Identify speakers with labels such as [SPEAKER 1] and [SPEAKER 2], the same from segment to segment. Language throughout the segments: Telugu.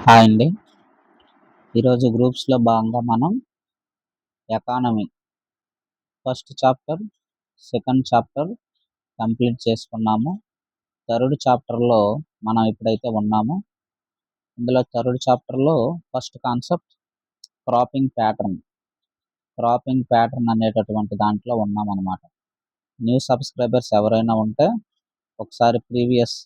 [SPEAKER 1] హాయ్ అండి. ఈరోజు గ్రూప్స్‌లో భాగంగా మనం economy first chapter, second chapter complete చేసుకున్నాము. థర్డ్ చాప్టర్‌లో మనం ఎప్పుడైతే ఉన్నామో, ఇందులో థర్డ్ చాప్టర్‌లో first concept cropping pattern. Cropping pattern అనేటటువంటి దాంట్లో ఉన్నామన్నమాట. న్యూ సబ్స్క్రైబర్స్ ఎవరైనా ఉంటే ఒకసారి ప్రీవియస్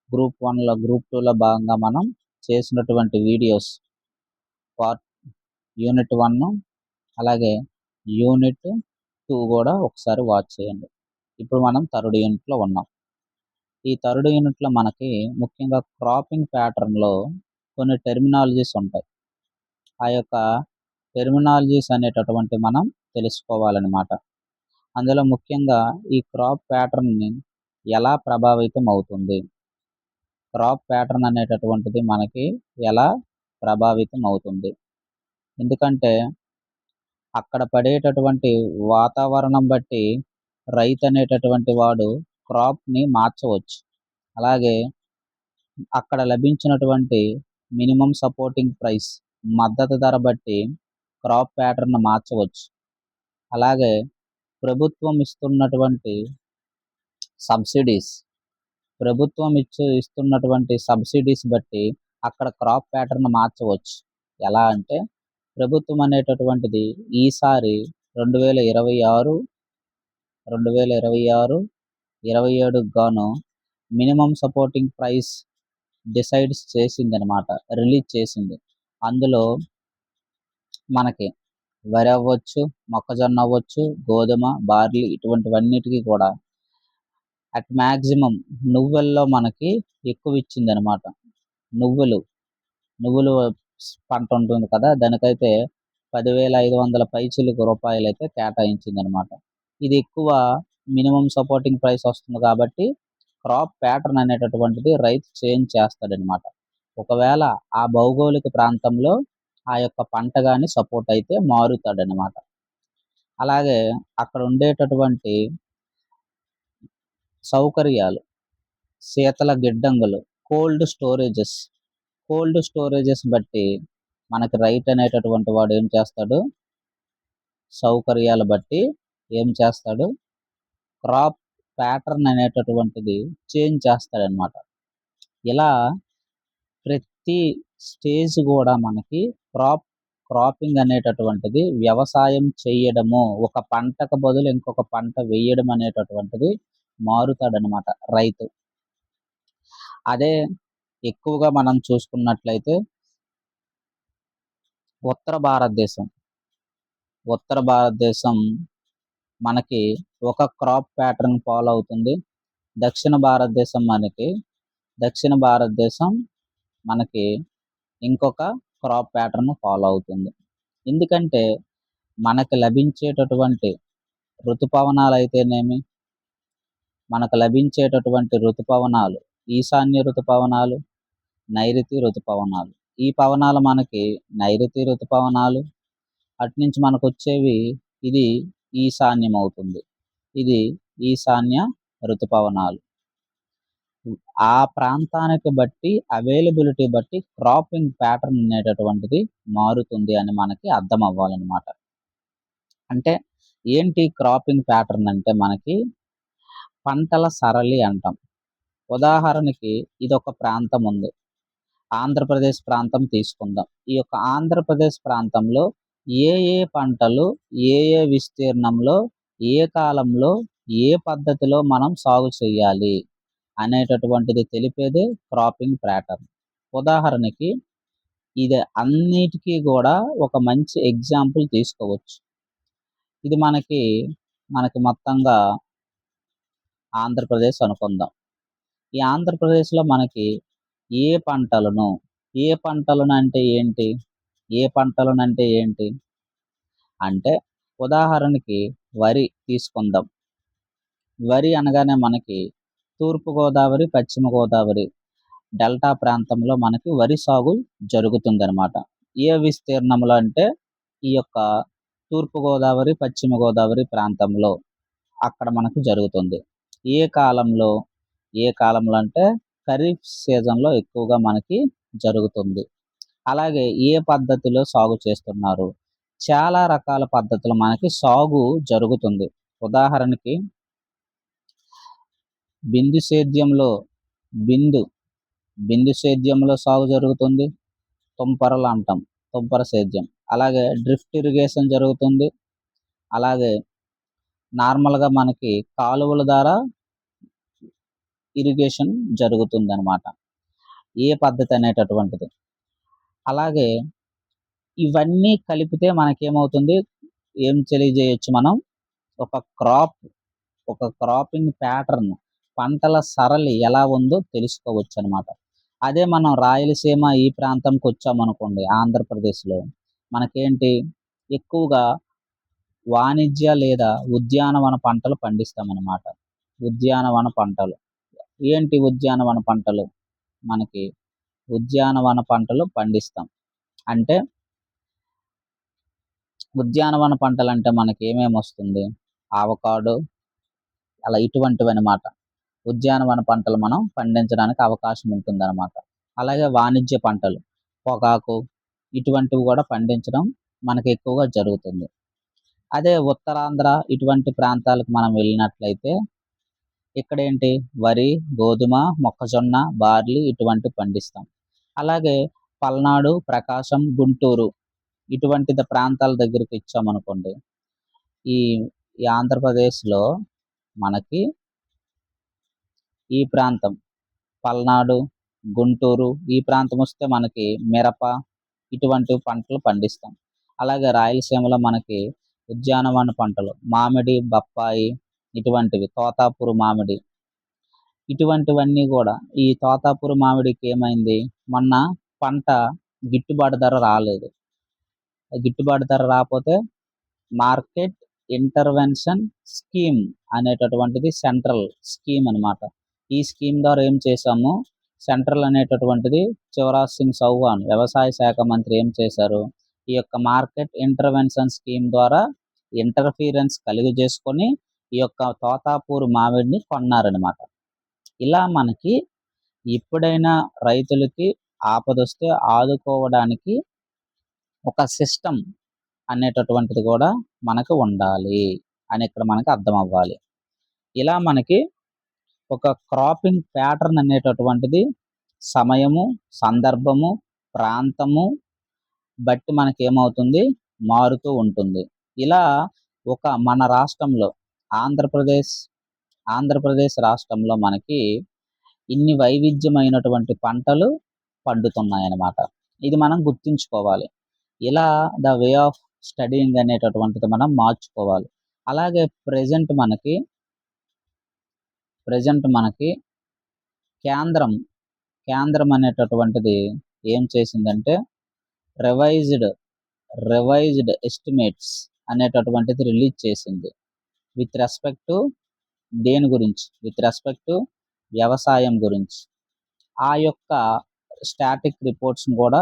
[SPEAKER 1] గ్రూప్ 1లో, గ్రూప్ 2లో భాగంగా మనం చేసినటువంటి వీడియోస్ పార్ట్ యూనిట్ 1 అలాగే యూనిట్ 2 కూడా ఒకసారి వాచ్ చేయండి. ఇప్పుడు మనం థర్డ్ యూనిట్లో ఉన్నాం. ఈ థర్డ్ యూనిట్లో మనకి ముఖ్యంగా క్రాపింగ్ ప్యాటర్న్లో కొన్ని టెర్మినాలజీస్ ఉంటాయి. ఆ యొక్క టెర్మినాలజీస్ అనేటటువంటి మనం తెలుసుకోవాలన్నమాట. అందులో ముఖ్యంగా ఈ క్రాప్ ప్యాటర్న్ని ఎలా ప్రభావితం అవుతుంది, క్రాప్ ప్యాటర్న్ అనేటటువంటిది మనకి ఎలా ప్రభావితం అవుతుంది. ఎందుకంటే అక్కడ పడేటటువంటి వాతావరణం బట్టి రైతు అనేటటువంటి వాడు క్రాప్ని మార్చవచ్చు. అలాగే అక్కడ లభించినటువంటి మినిమం సపోర్టింగ్ ప్రైస్, మద్దతు ధర బట్టి క్రాప్ ప్యాటర్న్ మార్చవచ్చు. అలాగే ప్రభుత్వం ఇస్తున్నటువంటి సబ్సిడీస్, ప్రభుత్వం ఇస్తున్నటువంటి సబ్సిడీస్ బట్టి అక్కడ క్రాప్ ప్యాటర్న్ మార్చవచ్చు. ఎలా అంటే ప్రభుత్వం అనేటటువంటిది ఈసారి 2026, 27 గాను మినిమం సపోర్టింగ్ ప్రైస్ డిసైడ్స్ చేసిందనమాట, రిలీజ్ చేసింది. అందులో మనకి వరి అవ్వచ్చు, మొక్కజొన్న అవ్వచ్చు, గోధుమ, బార్లీ ఇటువంటివన్నిటికీ కూడా అట్ మ్యాక్సిమం నువ్వుల్లో మనకి ఎక్కువ ఇచ్చిందనమాట. నువ్వులు పంట ఉంటుంది కదా, దానికైతే 10,500 పైచిలుకు రూపాయలైతే కేటాయించిందనమాట. ఇది ఎక్కువ మినిమం సపోర్టింగ్ ప్రైస్ వస్తుంది కాబట్టి క్రాప్ ప్యాటర్న్ అనేటటువంటిది రైతు చేంజ్ చేస్తాడనమాట. ఒకవేళ ఆ భౌగోళిక ప్రాంతంలో ఆ యొక్క పంట కానీ సపోర్ట్ అయితే మారుతాడనమాట. అలాగే అక్కడ ఉండేటటువంటి సౌకర్యాలు, శీతల గిడ్డంగులు, కోల్డ్ స్టోరేజెస్ బట్టి మనకి రైతు అనేటటువంటి వాడు ఏం చేస్తాడు, సౌకర్యాలు బట్టి ఏం చేస్తాడు, క్రాప్ ప్యాటర్న్ అనేటటువంటిది చేంజ్ చేస్తాడనమాట. ఇలా ప్రతి స్టేజ్ కూడా మనకి క్రాపింగ్ అనేటటువంటిది వ్యవసాయం చేయడము, ఒక పంటకు బదులు ఇంకొక పంట వేయడం అనేటటువంటిది మారుతాడనమాట రైతు. అదే ఎక్కువగా మనం చూసుకున్నట్లయితే ఉత్తర భారతదేశం మనకి ఒక క్రాప్ ప్యాటర్న్ ఫాలో అవుతుంది. దక్షిణ భారతదేశం మనకి ఇంకొక క్రాప్ ప్యాటర్న్ ఫాలో అవుతుంది. ఎందుకంటే మనకు లభించేటటువంటి ఋతుపవనాలు అయితేనేమి, మనకు లభించేటటువంటి ఋతుపవనాలు ఈశాన్య ఋతుపవనాలు, నైరుతి ఋతుపవనాలు. ఈ పవనాలు మనకి నైరుతి ఋతుపవనాలు, అటునుంచి మనకు వచ్చేవి ఇది ఈశాన్యం అవుతుంది, ఇది ఈశాన్య ఋతుపవనాలు. ఆ ప్రాంతానికి బట్టి అవైలబిలిటీ బట్టి క్రాపింగ్ ప్యాటర్న్ అనేటటువంటిది మారుతుంది అని మనకి అర్థం అవ్వాలన్నమాట. అంటే ఏంటి క్రాపింగ్ ప్యాటర్న్ అంటే మనకి పంటల సరళి అంటాం. ఉదాహరణకి ఇది ఒక ప్రాంతం ఉంది, ఆంధ్రప్రదేశ్ ప్రాంతం తీసుకుందాం. ఈ యొక్క ఆంధ్రప్రదేశ్ ప్రాంతంలో ఏ పంటలు ఏ విస్తీర్ణంలో ఏ కాలంలో ఏ పద్ధతిలో మనం సాగు చేయాలి అనేటటువంటిది తెలిపేదే క్రాపింగ్ ప్యాటర్న్. ఉదాహరణకి ఇది అన్నిటికీ కూడా ఒక మంచి ఎగ్జాంపుల్ తీసుకోవచ్చు. ఇది మనకి మొత్తంగా ఆంధ్రప్రదేశ్ అనుకుందాం. ఈ ఆంధ్రప్రదేశ్లో మనకి ఏ పంటలను అంటే ఏంటి అంటే ఉదాహరణకి వరి తీసుకుందాం. వరి అనగానే మనకి తూర్పుగోదావరి, పశ్చిమ గోదావరి డెల్టా ప్రాంతంలో మనకి వరి సాగు జరుగుతుందన్నమాట. ఏ విస్తీర్ణంలో అంటే ఈ యొక్క తూర్పుగోదావరి, పశ్చిమ గోదావరి ప్రాంతంలో అక్కడ మనకు జరుగుతుంది. ఏ కాలంలో అంటే ఖరీఫ్ సీజన్లో ఎక్కువగా మనకి జరుగుతుంది. అలాగే ఏ పద్ధతిలో సాగు చేస్తున్నారు? చాలా రకాల పద్ధతులు మనకి సాగు జరుగుతుంది. ఉదాహరణకి బిందు సేద్యంలో బిందు బిందు సేద్యంలో సాగు జరుగుతుంది. తుంపరలు అంటాం. తుంపర సేద్యం. అలాగే డ్రిఫ్ట్ ఇరిగేషన్ జరుగుతుంది. అలాగే నార్మల్‌గా మనకి కాలువల ద్వారా ఇరిగేషన్ జరుగుతుందనమాట. ఏ పద్ధతి అనేటటువంటిది. అలాగే ఇవన్నీ కలిపితే మనకేమవుతుంది? ఏం తెలియజేయొచ్చు మనం? ఒక క్రాపింగ్ ప్యాటర్న్ పంటల సరళి ఎలా ఉందో తెలుసుకోవచ్చనమాట. అదే మనం రాయలసీమ ఈ ప్రాంతంకొచ్చామనుకోండి ఆంధ్రప్రదేశ్‌లో, మనకేంటి ఎక్కువగా వాణిజ్య లేదా ఉద్యానవన పంటలు పండిస్తామనమాట. ఉద్యానవన పంటలు. ఏంటి ఉద్యానవన పంటలు? మనకి ఉద్యానవన పంటలు పండిస్తాం. అంటే ఉద్యానవన పంటలంటే మనకేమేమొస్తుంది? అవకాడో అలా ఇటువంటివనమాట. ఉద్యానవన పంటలు మనం పండించడానికి అవకాశం ఉంటుందనమాట. అలాగే వాణిజ్య పంటలు, పొగాకు ఇటువంటివి గూడా పండించడం మనకెక్కువగా జరుగుతుంది. అదే ఉత్తరాంధ్ర ఇటువంటి ప్రాంతాలకు మనం వెళ్ళినట్లయితే ఇక్కడేంటి వరి, గోధుమ, మొక్కజొన్న, బార్లీ ఇటువంటివి పండిస్తాం. అలాగే పల్నాడు, ప్రకాశం, గుంటూరు ఇటువంటి ప్రాంతాల దగ్గరికి ఇచ్చామనుకోండి, ఈ ఈ ఆంధ్రప్రదేశ్‌లో మనకి ఈ ప్రాంతం పల్నాడు, గుంటూరు ఈ ప్రాంతమొస్తే మనకి మిరప ఇటువంటి పంటలు పండిస్తాం. అలాగే రాయలసీమలో మనకి ఉద్యానవన పంటలు మామిడి, బత్తాయి ఇటువంటివి తోతాపురి మామిడి ఇటువంటివన్నీ గూడా ఈ తోతాపురి మామిడికి ఏమైంది? మొన్న పంట గిట్టుబాటు ధర రాలేదు. గిట్టుబాటు ధర రాపోతే మార్కెట్ ఇంటర్వెన్షన్ స్కీమ్ అనేటటువంటిది సెంట్రల్ స్కీమ్ అనమాట. ఈ స్కీమ్ ద్వారా ఏం చేశాము? సెంట్రల్ అనేటటువంటిది శివరాజ్ సింగ్ చౌహాన్ వ్యవసాయ శాఖ మంత్రి ఏం చేశారు? ఈ యొక్క మార్కెట్ ఇంటర్వెన్షన్ స్కీమ్ ద్వారా ఇంటర్ఫియరెన్స్ కలుగజేసుకొని ఈ యొక్క తోతాపూర్ మామిడిని కొన్నారనమాట. ఇలా మనకి ఎప్పుడైనా రైతులకి ఆపదొస్తే ఆదుకోవడానికి ఒక సిస్టమ్ అనేటటువంటిది కూడా మనకు ఉండాలి అని ఇక్కడ మనకు అర్థమవ్వాలి. ఇలా మనకి ఒక క్రాపింగ్ ప్యాటర్న్ అనేటటువంటిది సమయము, సందర్భము, ప్రాంతము బట్టి మనకేమవుతుంది? మారుతూ ఉంటుంది. ఇలా మన రాష్ట్రంలో ఆంధ్రప్రదేశ్ రాష్ట్రంలో మనకి ఇన్ని వైవిధ్యమైనటువంటి పంటలు పండుతున్నాయన్నమాట. ఇది మనం గుర్తుంచుకోవాలి. ఇలా ద వే ఆఫ్ స్టడీయింగ్ అనేటటువంటిది మనం మార్చుకోవాలి. అలాగే ప్రెజెంట్ మనకి కేంద్రం అనేటటువంటిది ఏం చేసిందంటే రివైజ్డ్ ఎస్టిమేట్స్ అనేటటువంటిది రిలీజ్ చేసింది. విత్ రెస్పెక్ట్ టు దేని గురించి? విత్ రెస్పెక్ట్ టు వ్యవసాయం గురించి. ఆ యొక్క స్టాటిక్ రిపోర్ట్స్‌ని కూడా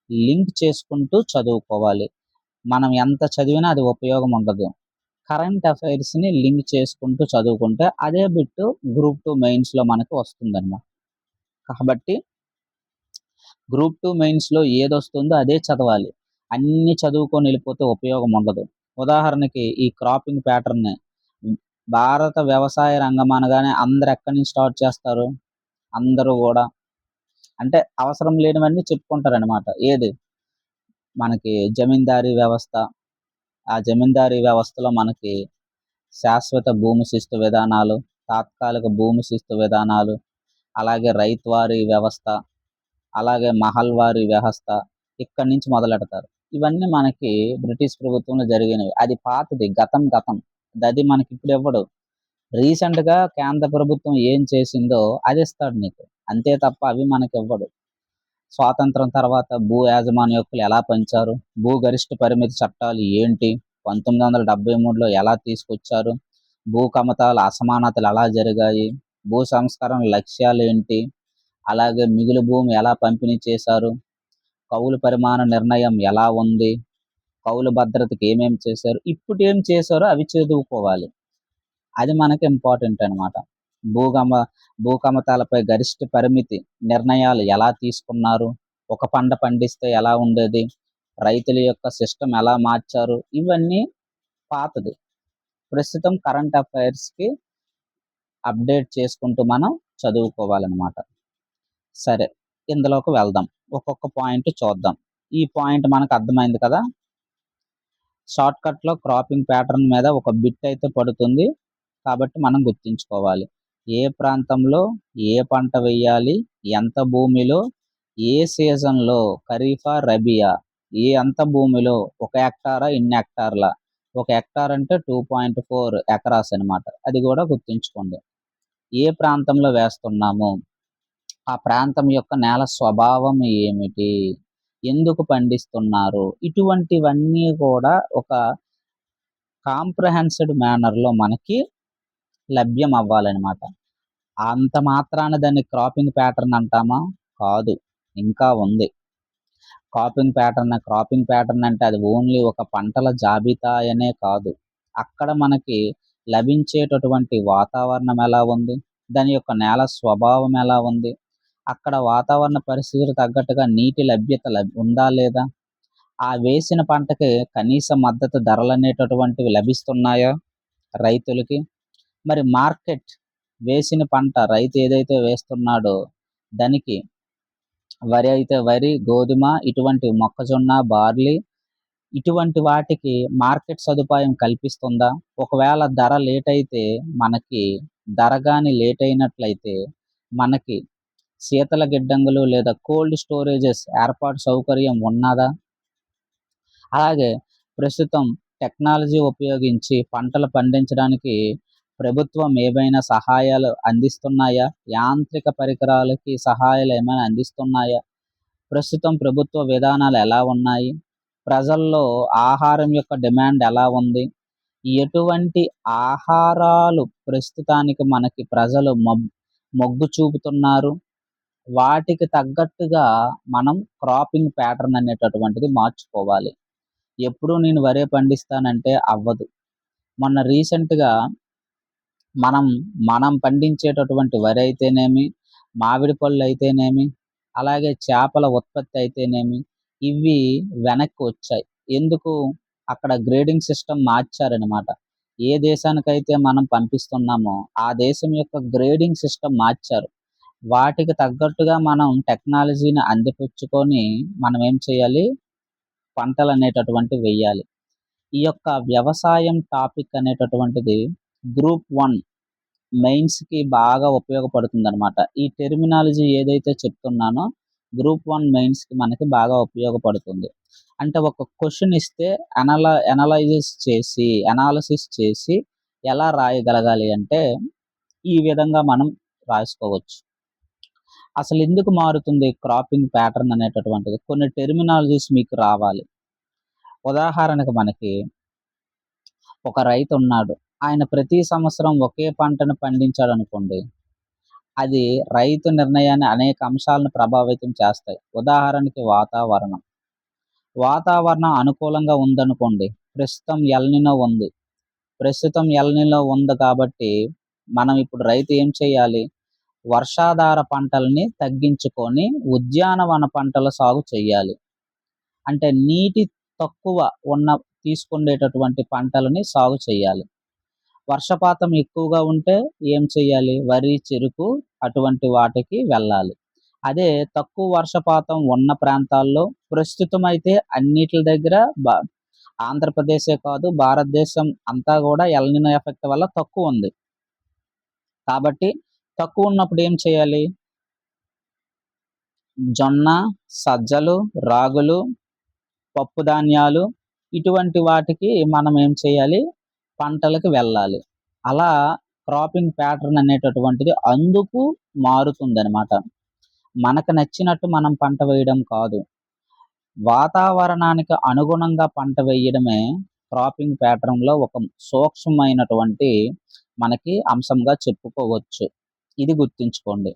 [SPEAKER 1] లింక్ చేసుకుంటూ చదువుకోవాలి. మనం ఎంత చదివినా అది ఉపయోగం ఉండదు. కరెంట్ అఫైర్స్‌ని లింక్ చేసుకుంటూ చదువుకుంటే అదే బిట్టు గ్రూప్ 2 మెయిన్స్‌లో మనకు వస్తుందన్నమాట. కాబట్టి గ్రూప్ 2 మెయిన్స్‌లో ఏదొస్తుందో అదే చదవాలి. అన్నీ చదువుకొని వెళ్ళిపోతే ఉపయోగం ఉండదు. ఉదాహరణకి ఈ క్రాపింగ్ ప్యాటర్న్ భారత వ్యవసాయ రంగం అనగానే అందరూ ఎక్కడి నుంచి స్టార్ట్ చేస్తారు? అందరూ గూడా అంటే అవసరం లేనివన్నీ చెప్పుకుంటారనమాట. ఏది? మనకి జమీందారీ వ్యవస్థ. ఆ జమీందారీ వ్యవస్థలో మనకి శాశ్వత భూమి శిస్తు విధానాలు, తాత్కాలిక భూమి శిస్తు విధానాలు, అలాగే రైతువారీ వ్యవస్థ, అలాగే మహల్వారీ వ్యవస్థ ఇక్కడి నుంచి మొదలెడతారు. ఇవన్నీ మనకి బ్రిటిష్ ప్రభుత్వంలో జరిగినవి. అది పాతది గతం. అది మనకిప్పుడు ఇవ్వడు. రీసెంట్‌గా కేంద్ర ప్రభుత్వం ఏం చేసిందో అది ఇస్తాడు నీకు. అంతే తప్ప అవి మనకివ్వడు. స్వాతంత్రం తర్వాత భూ యాజమాన్య హక్కులు ఎలా పంచారు? భూ గరిష్ట పరిమితి చట్టాలు ఏంటి? 1973లో ఎలా తీసుకొచ్చారు? భూ కమతాల అసమానతలు ఎలా జరిగాయి? భూ సంస్కరణ లక్ష్యాలేంటి? అలాగే మిగులు భూమి ఎలా పంపిణీ చేశారు? కౌలు పరిమాణ నిర్ణయం ఎలా ఉంది? కౌలు భద్రతకి ఏమేమి చేశారు? ఇప్పుడేం చేశారో అవి చదువుకోవాలి. అది మనకి ఇంపార్టెంట్ అనమాట. భూ కమతాలపై గరిష్ట పరిమితి నిర్ణయాలు ఎలా తీసుకున్నారు? ఒక పంట పండిస్తే ఎలా ఉండేది, రైతుల యొక్క సిస్టమ్ ఎలా మార్చారు, ఇవన్నీ పాతది. ప్రస్తుతం కరెంట్ అఫైర్స్‌కి అప్డేట్ చేసుకుంటూ మనం చదువుకోవాలనమాట. సరే, ఇందులోకి వెళ్దాం. ఒక్కొక్క పాయింట్ చూద్దాం. ఈ పాయింట్ మనకు అర్థమైంది కదా! షార్ట్‌కట్‌లో క్రాపింగ్ ప్యాటర్న్ మీద ఒక బిట్ అయితే పడుతుంది. కాబట్టి మనం గుర్తుంచుకోవాలి. ఏ ప్రాంతంలో ఏ పంట వేయాలి, ఎంత భూమిలో, ఏ సీజన్‌లో, ఖరీఫా, రబీయా, ఎంత భూమిలో, 1 హెక్టారా, ఇన్ని హెక్టార్ల. 1 హెక్టార్ అంటే 2.4 ఎకరాస్ అనమాట. అది కూడా గుర్తుంచుకోండి. ఏ ప్రాంతంలో వేస్తున్నాము, ఆ ప్రాంతం యొక్క నేల స్వభావం ఏమిటి, ఎందుకు పండిస్తున్నారు, ఇటువంటివన్నీ కూడా ఒక కాంప్రహెన్స్డ్ మేనర్‌లో మనకి లభ్యం అవ్వాలనమాట. అంత మాత్రాన దాన్ని క్రాపింగ్ ప్యాటర్న్ అంటామా? కాదు. ఇంకా ఉంది. క్రాపింగ్ ప్యాటర్న్ అంటే అది ఓన్లీ ఒక పంటల జాబితాయనే కాదు. అక్కడ మనకి లభించేటటువంటి వాతావరణం ఎలా ఉంది, దాని యొక్క నేల స్వభావం ఎలా ఉంది, అక్కడ వాతావరణ పరిస్థితులకు తగ్గట్టుగా నీటి లభ్యత ఉందా లేదా, ఆ వేసిన పంటకి కనీస మద్దతు ధరలనేటటువంటివి లభిస్తున్నాయా రైతులకి? మరి మార్కెట్ వేసిన పంట రైతు ఏదైతే వేస్తున్నాడో దానికి వరి అయితే వరి, గోధుమ, ఇటువంటి మొక్కజొన్న, బార్లీ, ఇటువంటి వాటికి మార్కెట్ సదుపాయం కల్పిస్తుందా? ఒకవేళ ధర లేట్ అయితే మనకి ధర గాని లేట్ అయినట్లయితే మనకి శీతల గిడ్డంగులు లేదా కోల్డ్ స్టోరేజెస్ ఏర్పాటు సౌకర్యం ఉన్నదా? అలాగే ప్రస్తుతం టెక్నాలజీ ఉపయోగించి పంటలు పండించడానికి ప్రభుత్వం ఏవైనా సహాయాలు అందిస్తున్నాయా? యాంత్రిక పరికరాలకి సహాయాలు ఏమైనా అందిస్తున్నాయా? ప్రస్తుతం ప్రభుత్వ విధానాలు ఎలా ఉన్నాయి? ప్రజల్లో ఆహారం యొక్క డిమాండ్ ఎలా ఉంది? ఎటువంటి ఆహారాలు ప్రస్తుతానికి మనకి ప్రజలు మొగ్గు చూపుతున్నారు? వాటికి తగ్గట్టుగా మనం క్రాపింగ్ ప్యాటర్న్ అనేటటువంటిది మార్చుకోవాలి. ఎప్పుడూ నేను వరే పండిస్తానంటే అవ్వదు. మొన్న రీసెంట్‌గా మనం పండించేటటువంటి వరి అయితేనేమి, మామిడి పళ్ళు అయితేనేమి, అలాగే చేపల ఉత్పత్తి అయితేనేమి, ఇవి వెనక్కి వచ్చాయి. ఎందుకు? అక్కడ గ్రేడింగ్ సిస్టమ్ మార్చారనమాట. ఏ దేశానికైతే మనం పంపిస్తున్నామో ఆ దేశం యొక్క గ్రేడింగ్ సిస్టమ్ మార్చారు. వాటికి తగ్గట్టుగా మనం టెక్నాలజీని అందిపుచ్చుకొని మనం ఏం చేయాలి? పంటలనేటటువంటివి వెయ్యాలి. ఈ యొక్క వ్యవసాయం టాపిక్ అనేటటువంటిది గ్రూప్ 1 మెయిన్స్‌కి బాగా ఉపయోగపడుతుందనమాట. ఈ టెర్మినాలజీ ఏదైతే చెప్తున్నానో గ్రూప్ 1 మెయిన్స్‌కి మనకి బాగా ఉపయోగపడుతుంది. అంటే ఒక క్వెషన్ ఇస్తే అనాలిసిస్ చేసి ఎలా రాయగలగాలి అంటే ఈ విధంగా మనం రాసుకోవచ్చు. అసలు ఎందుకు మారుతుంది క్రాపింగ్ ప్యాటర్న్ అనేటటువంటిది? కొన్ని టెర్మినాలజీస్ మీకు రావాలి. ఉదాహరణకు మనకి ఒక రైతు ఉన్నాడు. ఆయన ప్రతి సంవత్సరం ఒకే పంటను పండించాడనుకోండి. అది రైతు నిర్ణయాన్ని అనేక అంశాలను ప్రభావితం చేస్తాయి. ఉదాహరణకి వాతావరణం. వాతావరణం అనుకూలంగా ఉందనుకోండి. ప్రస్తుతం ఎల్‌నినో ఉంది కాబట్టి మనం ఇప్పుడు రైతు ఏం చేయాలి? వర్షాధార పంటల్ని తగ్గించుకొని ఉద్యానవన పంటల సాగు చేయాలి. అంటే నీటి తక్కువ తీసుకునేటటువంటి పంటలని సాగు చేయాలి. వర్షపాతం ఎక్కువగా ఉంటే ఏం చేయాలి? వరి, చెరుకు అటువంటి వాటికి వెళ్ళాలి. అదే తక్కువ వర్షపాతం ఉన్న ప్రాంతాల్లో ప్రస్తుతం అయితే అన్నిట్ల దగ్గర ఆంధ్రప్రదేశే కాదు భారతదేశం అంతా కూడా ఎల్‌నినో ఎఫెక్ట్ వల్ల తక్కువుంది. కాబట్టి తక్కువ ఉన్నప్పుడు ఏం చేయాలి? జొన్న, సజ్జలు, రాగులు, పప్పు ధాన్యాలు ఇటువంటి వాటికి మనం ఏం చేయాలి? పంటలకు వెళ్ళాలి. అలా క్రాపింగ్ ప్యాటర్న్ అనేటటువంటిది అందుకు మారుతుందనమాట. మనకు నచ్చినట్టు మనం పంట వేయడం కాదు. వాతావరణానికి అనుగుణంగా పంట వేయడమే క్రాపింగ్ ప్యాటర్న్‌లో ఒక సూక్ష్మమైనటువంటి మనకి అంశంగా చెప్పుకోవచ్చు. ఇది గుర్తుంచుకోండి.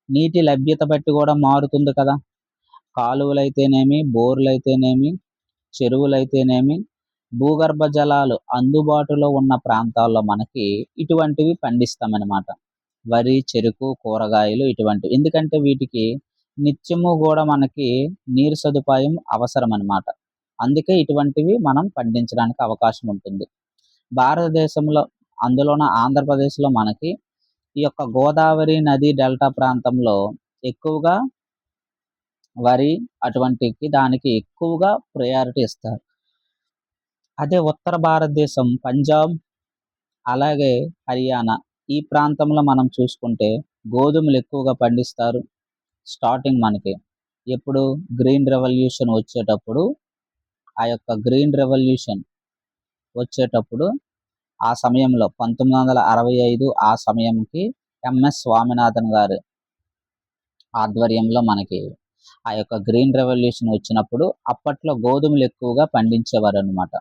[SPEAKER 1] నీటి లభ్యత బట్టి కూడా మారుతుంది కదా! కాలువలైతేనేమి, బోర్‌లైతేనేమి, చెరువులైతేనేమి, భూగర్భ జలాలు అందుబాటులో ఉన్న ప్రాంతాల్లో మనకి ఇటువంటివి పండిస్తామనమాట. వరి, చెరుకు, కూరగాయలు ఇటువంటివి. ఎందుకంటే వీటికి నిత్యము కూడా మనకి నీరు సదుపాయం అవసరం అన్నమాట. అందుకే ఇటువంటివి మనం పండించడానికి అవకాశం ఉంటుంది. భారతదేశంలో అందులోన ఆంధ్రప్రదేశ్‌లో మనకి ఈ యొక్క గోదావరి నది డెల్టా ప్రాంతంలో ఎక్కువగా వరి అటువంటికి దానికి ఎక్కువగా ప్రయారిటీ ఇస్తారు. అదే ఉత్తర భారతదేశం పంజాబ్, అలాగే హర్యానా ఈ ప్రాంతంలో మనం చూసుకుంటే గోధుమలు ఎక్కువగా పండిస్తారు. స్టార్టింగ్ మనకి ఎప్పుడు గ్రీన్ రెవల్యూషన్ వచ్చేటప్పుడు, ఆ యొక్క గ్రీన్ రెవల్యూషన్ వచ్చేటప్పుడు ఆ సమయంలో 1965 ఆ సమయంకి ఎంఎస్ స్వామినాథన్ గారి ఆధ్వర్యంలో మనకి ఆ యొక్క గ్రీన్ రెవల్యూషన్ వచ్చినప్పుడు అప్పట్లో గోధుమలు ఎక్కువగా పండించేవారనమాట.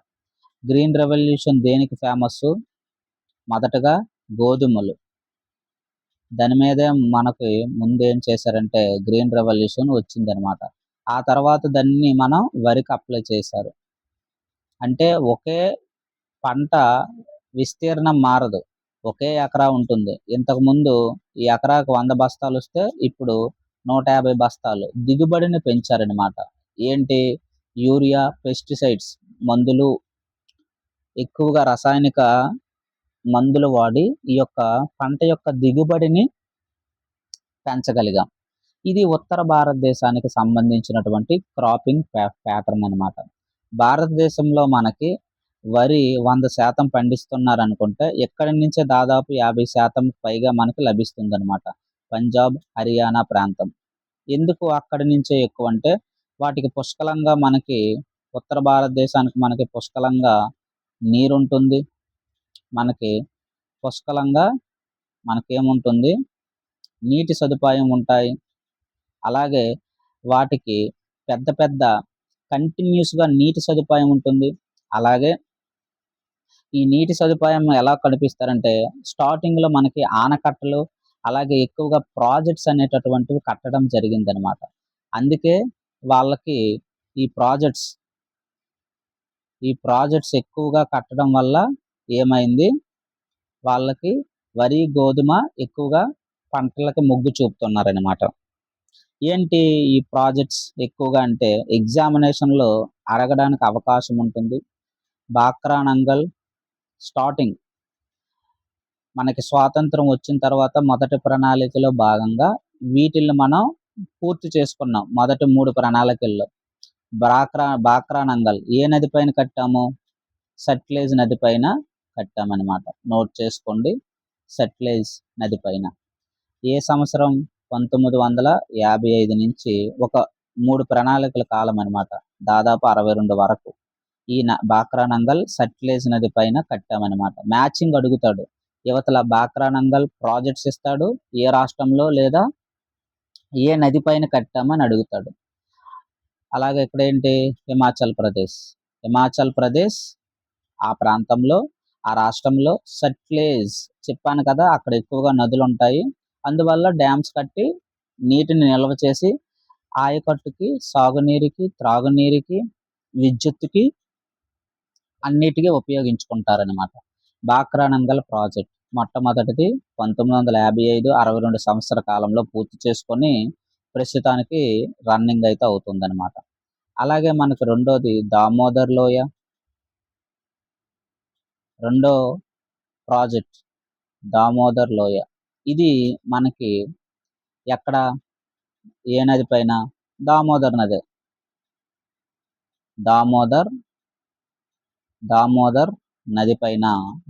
[SPEAKER 1] గ్రీన్ రెవల్యూషన్ దేనికి ఫేమస్సు? మొదటగా గోధుమలు. దాని మీదే మనకి ముందేం చేశారంటే గ్రీన్ రెవల్యూషన్ వచ్చిందనమాట. ఆ తర్వాత దాన్ని మనం వరికి అప్లై చేశారు. అంటే ఒకే పంట విస్తీర్ణం మారదు. ఒకే ఎకరా ఉంటుంది. ఇంతకుముందు ఈ ఎకరాకు 100 బస్తాలొస్తే ఇప్పుడు 150 బస్తాలు. దిగుబడిని పెంచారనమాట. ఏంటి? యూరియా, పెస్టిసైడ్స్ మందులు ఎక్కువగా రసాయనిక మందులు వాడి ఈ యొక్క పంట యొక్క దిగుబడిని పెంచగలిగాం. ఇది ఉత్తర భారతదేశానికి సంబంధించినటువంటి క్రాపింగ్ ప్యాటర్న్ అనమాట. భారతదేశంలో మనకి వరి 100% పండిస్తున్నారనుకుంటే ఇక్కడి నుంచే దాదాపు 50% పైగా మనకు లభిస్తుందనమాట. పంజాబ్, హర్యానా ప్రాంతం. ఎందుకు అక్కడి నుంచే ఎక్కువంటే వాటికి పుష్కలంగా మనకి ఉత్తర భారతదేశానికి మనకి పుష్కలంగా నీరుంటుంది. మనకి పుష్కలంగా మనకేముంటుంది? నీటి సదుపాయం ఉంటాయి. అలాగే వాటికి పెద్ద పెద్ద కంటిన్యూస్‌గా నీటి సదుపాయం ఉంటుంది. అలాగే ఈ నీటి సదుపాయం ఎలా కల్పిస్తారంటే స్టార్టింగ్‌లో మనకి ఆనకట్టలు, అలాగే ఎక్కువగా ప్రాజెక్ట్స్ అనేటటువంటివి కట్టడం జరిగిందనమాట. అందుకే వాళ్ళకి ఈ ప్రాజెక్ట్స్, ఈ ప్రాజెక్ట్స్ ఎక్కువగా కట్టడం వల్ల ఏమైంది? వాళ్ళకి వరి, గోధుమ ఎక్కువగా పంటలకి మొగ్గు చూపుతున్నారనమాట. ఏంటి ఈ ప్రాజెక్ట్స్ ఎక్కువగా అంటే ఎగ్జామినేషన్‌లో అడగడానికి అవకాశం ఉంటుంది. బాక్రా నంగల్ స్టార్టింగ్ మనకి స్వాతంత్రం వచ్చిన తర్వాత మొదటి ప్రణాళికలో భాగంగా వీటిల్ని మనం పూర్తి చేసుకున్నాం. మొదటి 3 ప్రణాళికల్లో. బాక్రా నంగల్ ఏ నది పైన కట్టాము? సట్లెజ్ నది పైన కట్టామనమాట. నోట్ చేసుకోండి. సట్లెజ్ నది పైన. ఏ సంవత్సరం? 1955 నుంచి ఒక 3 ప్రణాళికల కాలం అనమాట. దాదాపు 62 వరకు. ఈ బాక్రా నంగల్ సట్లెజ్ నది పైన కట్టామనమాట. మ్యాచింగ్ అడుగుతాడు. యువతల బాక్రా నంగల్ ప్రాజెక్ట్స్ ఇస్తాడు. ఏ రాష్ట్రంలో లేదా ఏ నది పైన కట్టామని అడుగుతాడు. అలాగే ఇక్కడేంటి? హిమాచల్ ప్రదేశ్. హిమాచల్ ప్రదేశ్ ఆ ప్రాంతంలో, ఆ రాష్ట్రంలో సట్లెజ్ చెప్పాను కదా! అక్కడ ఎక్కువగా నదులుంటాయి. అందువల్ల డ్యామ్స్ కట్టి నీటిని నిల్వ చేసి ఆయకట్టుకి, సాగునీరుకి, త్రాగునీరుకి, విద్యుత్తుకి అన్నిటికి ఉపయోగించుకుంటారనమాట. బాక్రా నంగల్ ప్రాజెక్ట్ మొట్టమొదటిది 1955, 62 సంవత్సర కాలంలో పూర్తి చేసుకొని ప్రస్తుతానికి రన్నింగ్ అయితే అవుతుందనమాట. అలాగే మనకు రెండోది దామోదర్ లోయ. రెండో ప్రాజెక్ట్ దామోదర్ లోయ. ఇది మనకి ఎక్కడ? ఏ నది పైన? దామోదర్ నదే. దామోదర్ నది పైన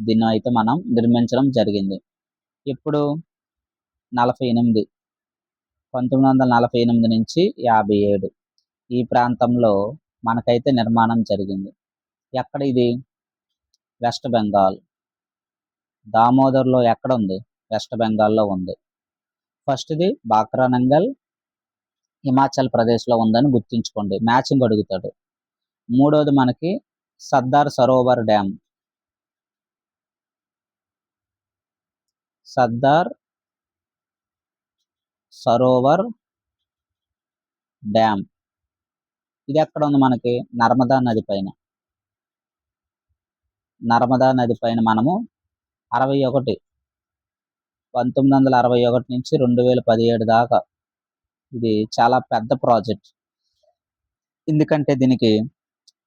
[SPEAKER 1] దీన్ని అయితే మనం నిర్మించడం జరిగింది. ఎప్పుడు? 48 1948 నుంచి 57 ఈ ప్రాంతంలో మనకైతే నిర్మాణం జరిగింది. ఎక్కడ ఇది? వెస్ట్ బెంగాల్. దామోదర్‌లో ఎక్కడుంది? వెస్ట్ బెంగాల్‌లో ఉంది. ఫస్ట్‌ది బాక్రా నంగల్ హిమాచల్ ప్రదేశ్‌లో ఉందని గుర్తుంచుకోండి. మ్యాచింగ్ అడుగుతాడు. మూడోది మనకి సర్దార్ సరోవర్ డ్యామ్. సర్దార్ సరోవర్ డ్యామ్. ఇది ఎక్కడ ఉంది మనకి? నర్మదా నది పైన. నర్మదా నది పైన మనము 1961 నుంచి 2017 దాకా ఇది చాలా పెద్ద ప్రాజెక్ట్. ఎందుకంటే దీనికి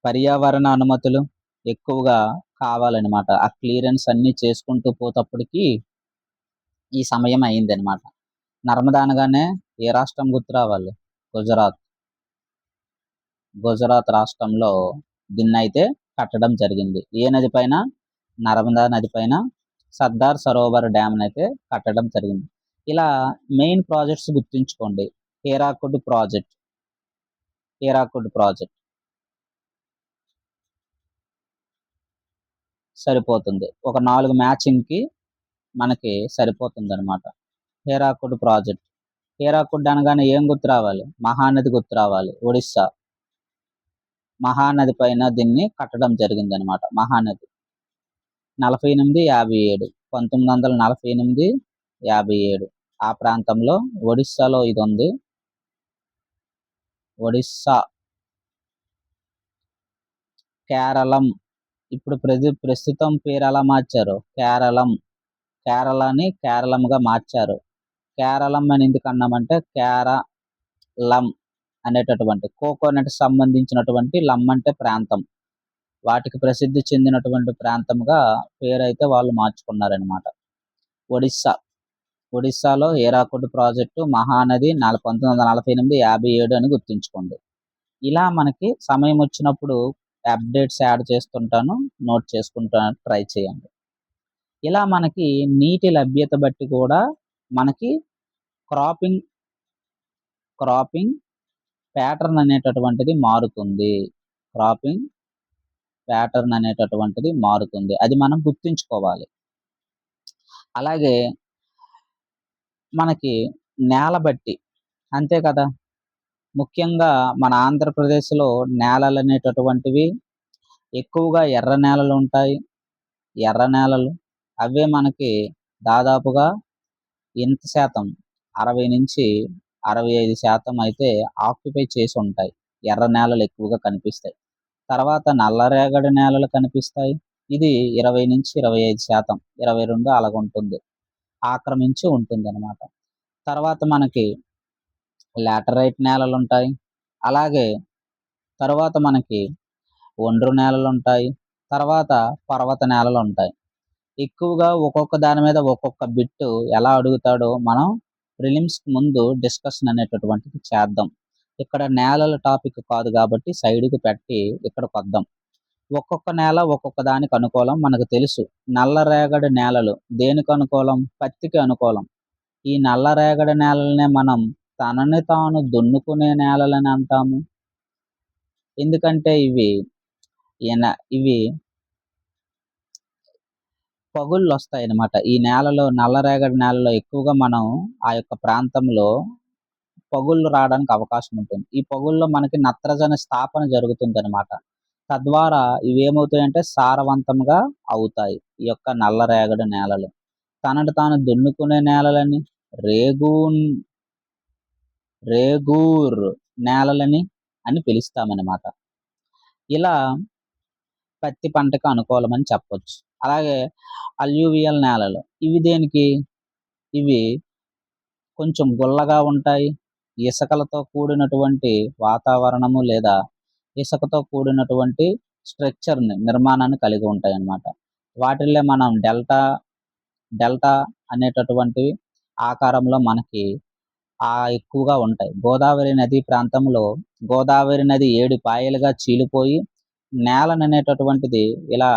[SPEAKER 1] పర్యావరణ అనుమతులు ఎక్కువగా కావాలనమాట. ఆ క్లియరెన్స్ అన్నీ చేసుకుంటూ పోతప్పటికి ఈ సమయం అయిందనమాట. నర్మదా అనగానే ఏ రాష్ట్రం గుర్తు రావాలి? గుజరాత్. గుజరాత్ రాష్ట్రంలో దీన్నైతే కట్టడం జరిగింది. ఏ నది పైన? నర్మదా నది పైన సర్దార్ సరోవర్ డ్యామ్‌నైతే కట్టడం జరిగింది. ఇలా మెయిన్ ప్రాజెక్ట్స్ గుర్తుంచుకోండి. హీరాకుడ్ ప్రాజెక్ట్, హీరాకుడ్ ప్రాజెక్ట్ సరిపోతుంది. ఒక 4 మ్యాచింగ్‌కి మనకి సరిపోతుందనమాట. హీరాకుడ్ ప్రాజెక్ట్. హీరాకుడ్ అనగానే ఏం గుర్తు రావాలి? మహానది గుర్తు రావాలి. ఒడిస్సా. మహానది పైన దీన్ని కట్టడం జరిగిందనమాట. మహానది. 48, 57 1948, 57 ఆ ప్రాంతంలో ఒడిస్సాలో ఇదుంది. ఒడిస్సా, కేరళం. ఇప్పుడు ప్రస్తుతం పేరెలా మార్చారు? కేరళం. కేరళని కేరళంగా మార్చారు. కేరళం అని ఎందుకన్నామంటే కేరళం అనేటటువంటి కోకోనట్ సంబంధించినటువంటి లమ్ అంటే ప్రాంతం. వాటికి ప్రసిద్ధి చెందినటువంటి ప్రాంతంగా పేరైతే వాళ్ళు మార్చుకున్నారనమాట. ఒడిస్సా. ఒడిస్సాలో హీరాకుడ్ ప్రాజెక్టు, మహానది 1948, 57 అని గుర్తుంచుకోండి. ఇలా మనకి సమయం వచ్చినప్పుడు అప్డేట్స్ యాడ్ చేస్తుంటాను. నోట్ చేసుకుంటానికి ట్రై చేయండి. ఇలా మనకి నీటి లభ్యత బట్టి కూడా మనకి క్రాపింగ్ ప్యాటర్న్ అనేటటువంటిది మారుతుంది. క్రాపింగ్ ప్యాటర్న్ అనేటటువంటిది మారుతుంది. అది మనం గుర్తుంచుకోవాలి. అలాగే మనకి నేల బట్టి అంతే కదా! ముఖ్యంగా మన ఆంధ్రప్రదేశ్‌లో నేలలనేటటువంటివి ఎక్కువగా ఎర్ర నేలలుంటాయి. ఎర్ర నేలలు అవే మనకి దాదాపుగా ఎంత శాతం 60-65% అయితే ఆక్యుపై చేసుంటాయి. ఎర్ర నేలలు ఎక్కువగా కనిపిస్తాయి. తర్వాత నల్లరేగడి నేలలు కనిపిస్తాయి. ఇది 20-25%, 22 అలాగుంటుంది. ఆక్రమించి ఉంటుందనమాట. తర్వాత మనకి లాటరైట్ నేలలుంటాయి. అలాగే తరువాత మనకి ఒండ్రు నేలలుంటాయి. తర్వాత పర్వత నేలలుంటాయి. ఎక్కువగా ఒక్కొక్క దాని మీద ఒక్కొక్క బిట్టు ఎలా అడుగుతాడో మనం ప్రిలిమ్స్‌కి ముందు డిస్కషన్ అనేటటువంటిది చేద్దాం. ఇక్కడ నేలల టాపిక్ కాదు కాబట్టి సైడ్‌కి పెట్టి ఇక్కడికొద్దాం. ఒక్కొక్క నేల ఒక్కొక్క దానికి అనుకూలం మనకు తెలుసు. నల్లరేగడి నేలలు దేనికి అనుకూలం? పత్తికి అనుకూలం. ఈ నల్లరేగడి నేలలనే మనం తనని తాను దున్నుకునే నేలలని అంటాము. ఎందుకంటే ఇవి పగుళ్ళొస్తాయన్నమాట. ఈ నేలలో నల్లరేగడి నేలలో ఎక్కువగా మనం ఆ యొక్క ప్రాంతంలో పగుళ్ళు రావడానికి అవకాశం ఉంటుంది. ఈ పగుల్లో మనకి నత్రజని స్థాపన జరుగుతుందన్నమాట. తద్వారా ఇవేమవుతాయంటే సారవంతంగా అవుతాయి. ఈ యొక్క నల్లరేగడి నేలలు. తనను తాను దున్నుకునే నేలలని రేగూర్ నేలలని అని పిలుస్తామన్నమాట. ఇలా పత్తి పంటకు అనుకూలమని చెప్పొచ్చు. అలాగే అల్యూవియల్ నేలలు. ఇవి దేనికి? ఇవి కొంచెం గుల్లగా ఉంటాయి. ఇసకలతో కూడినటువంటి వాతావరణము లేదా ఇసుకతో కూడినటువంటి నిర్మాణాన్ని కలిగి ఉంటాయన్నమాట. వాటిల్లే మనం డెల్టా అనేటటువంటి ఆకారంలో మనకి ఎక్కువగా ఉంటాయి. గోదావరి నది ప్రాంతంలో గోదావరి నది 7 పాయలుగా చీలిపోయి నేలననేటటువంటిది ఇలా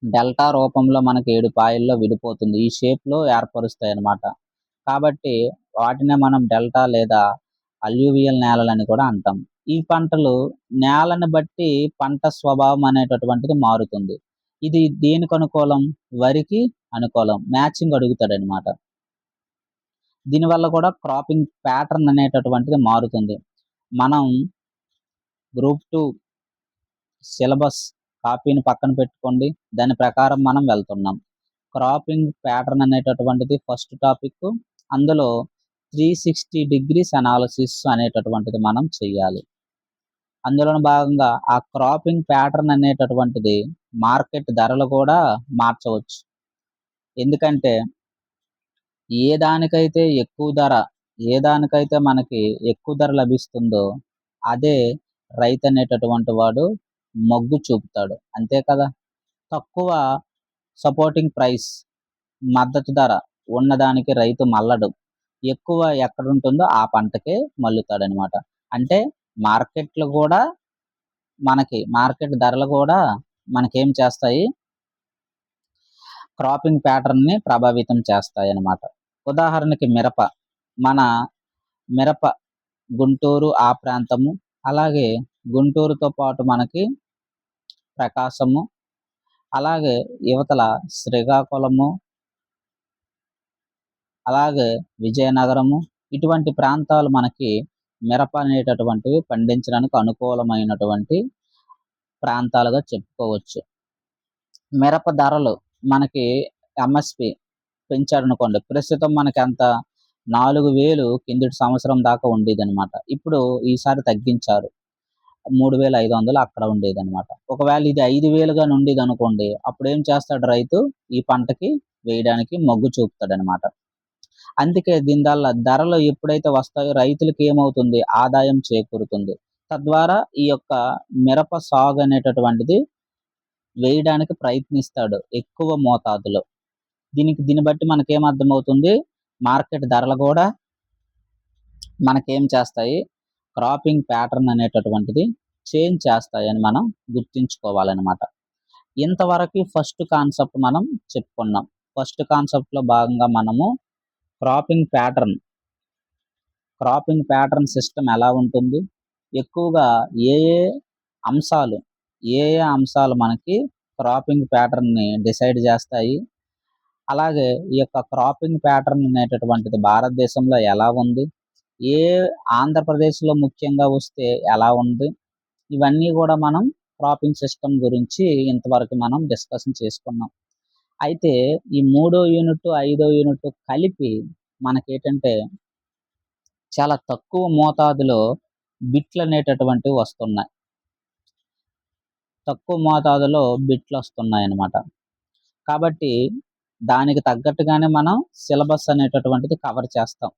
[SPEAKER 1] డెల్టా రూపంలో మనకి 7 పాయల్లో విడిపోతుంది. ఈ షేప్‌లో ఏర్పరుస్తాయన్నమాట. కాబట్టి వాటినే మనం డెల్టా లేదా అల్యూవియల్ నేలలని కూడా అంటాం. ఈ పంటలు నేలని బట్టి పంట స్వభావం అనేటటువంటిది మారుతుంది. ఇది దేనికి అనుకూలం? వరికి అనుకూలం. మ్యాచింగ్ అడుగుతాడన్నమాట. దీనివల్ల కూడా క్రాపింగ్ ప్యాటర్న్ అనేటటువంటిది మారుతుంది. మనం గ్రూప్ 2 సిలబస్ కాపీని పక్కన పెట్టుకోండి. దాని ప్రకారం మనం వెళ్తున్నాం. క్రాపింగ్ ప్యాటర్న్ అనేటటువంటిది ఫస్ట్ టాపిక్. అందులో 360 డిగ్రీస్ అనాలిసిస్ అనేటటువంటిది మనం చెయ్యాలి. అందులోని భాగంగా ఆ క్రాపింగ్ ప్యాటర్న్ అనేటటువంటిది మార్కెట్ ధరలు కూడా మార్చవచ్చు. ఎందుకంటే ఏ దానికైతే ఎక్కువ ధర ఏ దానికైతే మనకి ఎక్కువ ధర లభిస్తుందో అదే రైతనేటటువంటి వాడు మొగ్గు చూపుతాడు. అంతే కదా! తక్కువ సపోర్టింగ్ ప్రైస్ మద్దతు ధర ఉన్నదానికి రైతు మళ్ళడు. ఎక్కువ ఎక్కడుంటుందో ఆ పంటకే మల్లుతాడనమాట. అంటే మార్కెట్‌లు గూడా మార్కెట్ ధరలు గూడా మనకేం చేస్తాయి, క్రాపింగ్ ప్యాటర్న్‌ని ప్రభావితం చేస్తాయనమాట. ఉదాహరణకి మిరప. మన మిరప గుంటూరు ఆ ప్రాంతము, అలాగే గుంటూరుతో పాటు మనకి ప్రకాశము, అలాగే ఇవతల శ్రీకాకుళము, అలాగే విజయనగరము ఇటువంటి ప్రాంతాలు మనకి మిరప అనేటటువంటివి పండించడానికి అనుకూలమైనటువంటి ప్రాంతాలుగా చెప్పుకోవచ్చు. మిరప ధరలు మనకి ఎంఎస్‌పి పెంచాడనుకోండి. ప్రస్తుతం మనకెంత 4000 కిందటి సంవత్సరం దాకా ఉండేదనమాట. ఇప్పుడు ఈసారి తగ్గించారు. 3500 అక్కడ ఉండేదనమాట. ఒకవేళ ఇది 5000 గాని ఉండేదనుకోండి, అప్పుడేం చేస్తాడు రైతు ఈ పంటకి వేయడానికి మొగ్గు చూపుతాడనమాట. అందుకే దీనివల్ల ధరలు ఎప్పుడైతే వస్తాయో రైతులకి ఏమవుతుంది, ఆదాయం చేకూరుతుంది. తద్వారా ఈ యొక్క మిరప సాగు అనేటటువంటిది వేయడానికి ప్రయత్నిస్తాడు ఎక్కువ మోతాదులో. దీన్ని బట్టి మనకేం అర్థమవుతుంది, మార్కెట్ ధరలు గూడా మనకేం చేస్తాయి, క్రాపింగ్ ప్యాటర్న్ అనేటటువంటిది చేంజ్ చేస్తాయని మనం గుర్తుంచుకోవాలనమాట. ఇంతవరకి ఫస్ట్ కాన్సెప్ట్ మనం చెప్పుకున్నాం. ఫస్ట్ కాన్సెప్ట్‌లో భాగంగా మనము cropping pattern, cropping pattern system ఎలా ఉంటుంది, ఎక్కువగా ఏ ఏ అంశాలు, ఏ ఏ అంశాలు మనకి క్రాపింగ్ ప్యాటర్న్‌ని డిసైడ్ చేస్తాయి, అలాగే ఈ యొక్క క్రాపింగ్ ప్యాటర్న్ అనేటటువంటిది భారతదేశంలో ఎలా ఉంది, ఏ ఆంధ్రప్రదేశ్‌లో ముఖ్యంగా వస్తే ఎలా ఉంది, ఇవన్నీ గూడా మనం క్రాపింగ్ సిస్టమ్ గురించి ఇంతవరకు మనం డిస్కషన్ చేసుకున్నాం. అయితే ఈ మూడో యూనిట్, ఐదో యూనిట్ కలిపి మనకేంటంటే చాలా తక్కువ మోతాదులో బిట్లనేటటువంటివి వస్తున్నాయి. తక్కువ మోతాదులో బిట్లొస్తున్నాయన్నమాట. కాబట్టి దానికి తగ్గట్టుగానే మనం సిలబస్ అనేటటువంటిది కవర్ చేస్తాం.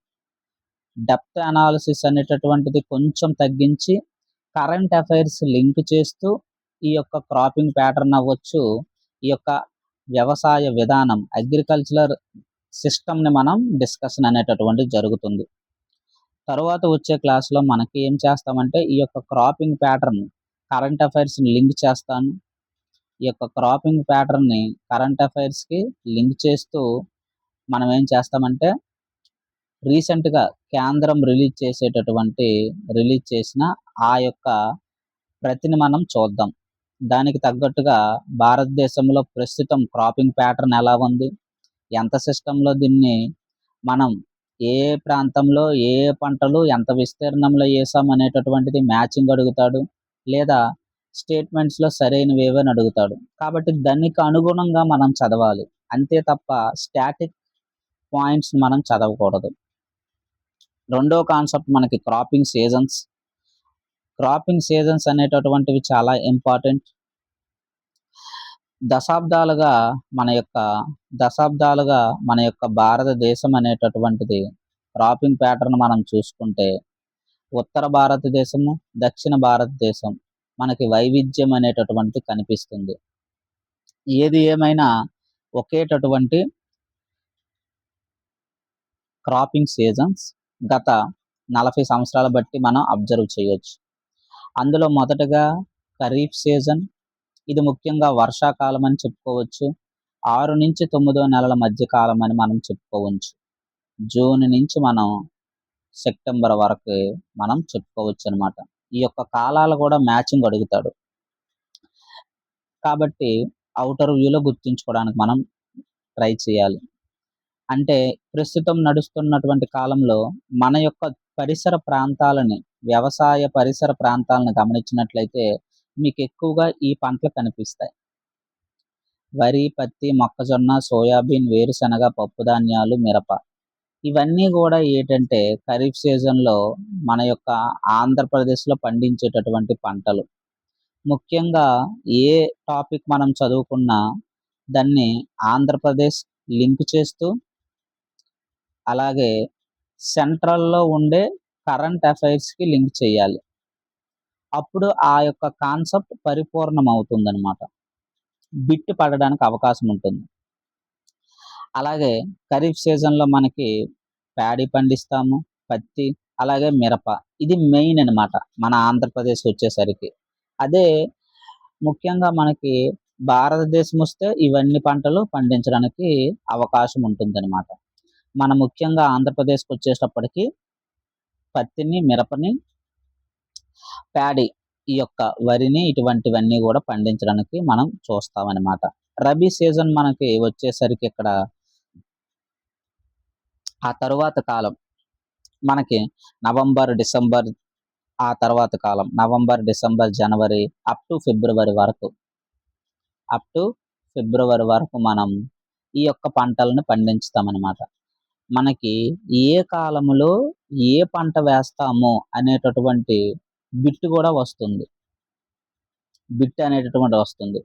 [SPEAKER 1] డెప్త్ అనాలిసిస్ అనేటటువంటిది కొంచెం తగ్గించి, కరెంట్ అఫైర్స్ లింక్ చేస్తూ ఈ యొక్క క్రాపింగ్ ప్యాటర్న్ అవ్వచ్చు, ఈ యొక్క వ్యవసాయ విధానం అగ్రికల్చరల్ సిస్టమ్‌ని మనం డిస్కషన్ అనేటటువంటిది జరుగుతుంది. తరువాత వచ్చే క్లాస్‌లో మనకి ఏం చేస్తామంటే ఈ యొక్క క్రాపింగ్ ప్యాటర్న్ కరెంట్ అఫైర్స్‌ని లింక్ చేస్తాను. ఈ యొక్క క్రాపింగ్ ప్యాటర్న్‌ని కరెంట్ అఫైర్స్‌కి లింక్ చేస్తూ మనం ఏం చేస్తామంటే రీసెంట్‌గా కేంద్రం రిలీజ్ చేసిన ఆ యొక్క ప్రతిని మనం చూద్దాం. దానికి తగ్గట్టుగా భారతదేశంలో ప్రస్తుతం క్రాపింగ్ ప్యాటర్న్ ఎలా ఉంది? ఎంత సిస్టమ్‌లో దీన్ని మనం ఏ ఏ ప్రాంతంలో ఏ ఏ పంటలు ఎంత విస్తీర్ణంలో ఏసాం అనేటటువంటిది మ్యాచింగ్ అడుగుతాడు. లేదా స్టేట్మెంట్స్‌లో సరైనవేవని అడుగుతాడు. కాబట్టి దానికి అనుగుణంగా మనం చదవాలి. అంతే తప్ప స్టాటిక్ పాయింట్స్‌ని మనం చదవకూడదు. రెండో కాన్సెప్ట్ మనకి క్రాపింగ్ సీజన్స్. క్రాపింగ్ సీజన్స్ అనేటటువంటివి చాలా ఇంపార్టెంట్. దశాబ్దాలుగా మన యొక్క భారతదేశం అనేటటువంటిది క్రాపింగ్ ప్యాటర్న్ మనం చూసుకుంటే ఉత్తర భారతదేశము, దక్షిణ భారతదేశం మనకి వైవిధ్యం అనేటటువంటిది కనిపిస్తుంది. ఏది ఏమైనా ఒకేటటువంటి క్రాపింగ్ సీజన్స్ గత 40 సంవత్సరాల బట్టి మనం అబ్జర్వ్ చేయొచ్చు. అందులో మొదటగా ఖరీఫ్ సీజన్. ఇది ముఖ్యంగా వర్షాకాలం అని చెప్పుకోవచ్చు. 6-9 నెలల మధ్య కాలం అని మనం చెప్పుకోవచ్చు. జూన్ నుంచి మనం సెప్టెంబర్ వరకు మనం చెప్పుకోవచ్చనమాట. ఈ యొక్క కాలాలు కూడా మ్యాచింగ్ అడుగుతాడు. కాబట్టి ఔటర్ వ్యూలో గుర్తుంచుకోవడానికి మనం ట్రై చేయాలి. అంటే ప్రస్తుతం నడుస్తున్నటువంటి కాలంలో మన యొక్క వ్యవసాయ పరిసర ప్రాంతాలను గమనించినట్లయితే మీకు ఎక్కువగా ఈ పంటలు కనిపిస్తాయి. వరి, పత్తి, మొక్కజొన్న, సోయాబీన్, వేరుశనగ, పప్పుధాన్యాలు, మిరప. ఇవన్నీ గూడా ఏంటంటే ఖరీఫ్ సీజన్‌లో మన యొక్క ఆంధ్రప్రదేశ్‌లో పండించేటటువంటి పంటలు. ముఖ్యంగా ఏ టాపిక్ మనం చదువుకున్నా దాన్ని ఆంధ్రప్రదేశ్ లింక్ చేస్తూ, అలాగే సెంట్రల్‌లో ఉండే కరెంట్ అఫైర్స్‌కి లింక్ చేయాలి. అప్పుడు ఆ యొక్క కాన్సెప్ట్ పరిపూర్ణమవుతుందనమాట. బిట్ పడడానికి అవకాశం ఉంటుంది. అలాగే ఖరీఫ్ సీజన్‌లో మనకి ప్యాడీ పండిస్తాము, పత్తి, అలాగే మిరప. ఇది మెయిన్ అనమాట మన ఆంధ్రప్రదేశ్ వచ్చేసరికి. అదే ముఖ్యంగా మనకి భారతదేశం వస్తే ఇవన్నీ పంటలు పండించడానికి అవకాశం ఉంటుందనమాట. మన ముఖ్యంగా ఆంధ్రప్రదేశ్‌కొచ్చేటప్పటికి పత్తిని, మిరపని, ప్యాడీ ఈ యొక్క వరిని ఇటువంటివన్నీ గూడా పండించడానికి మనం చూస్తామనమాట. రబీ సీజన్ మనకి వచ్చేసరికి ఇక్కడ ఆ తరువాత కాలం మనకి నవంబర్, డిసెంబర్ ఆ తర్వాత కాలం నవంబర్, డిసెంబర్, జనవరి అప్ టు ఫిబ్రవరి వరకు మనం ఈ యొక్క పంటలను పండించుతామనమాట. మనకి ఏ కాలములో ఏ పంట వేస్తామో అనేటటువంటి బిట్ గూడా వస్తుంది. బిట్ అనేటటువంటిది వస్తుంది.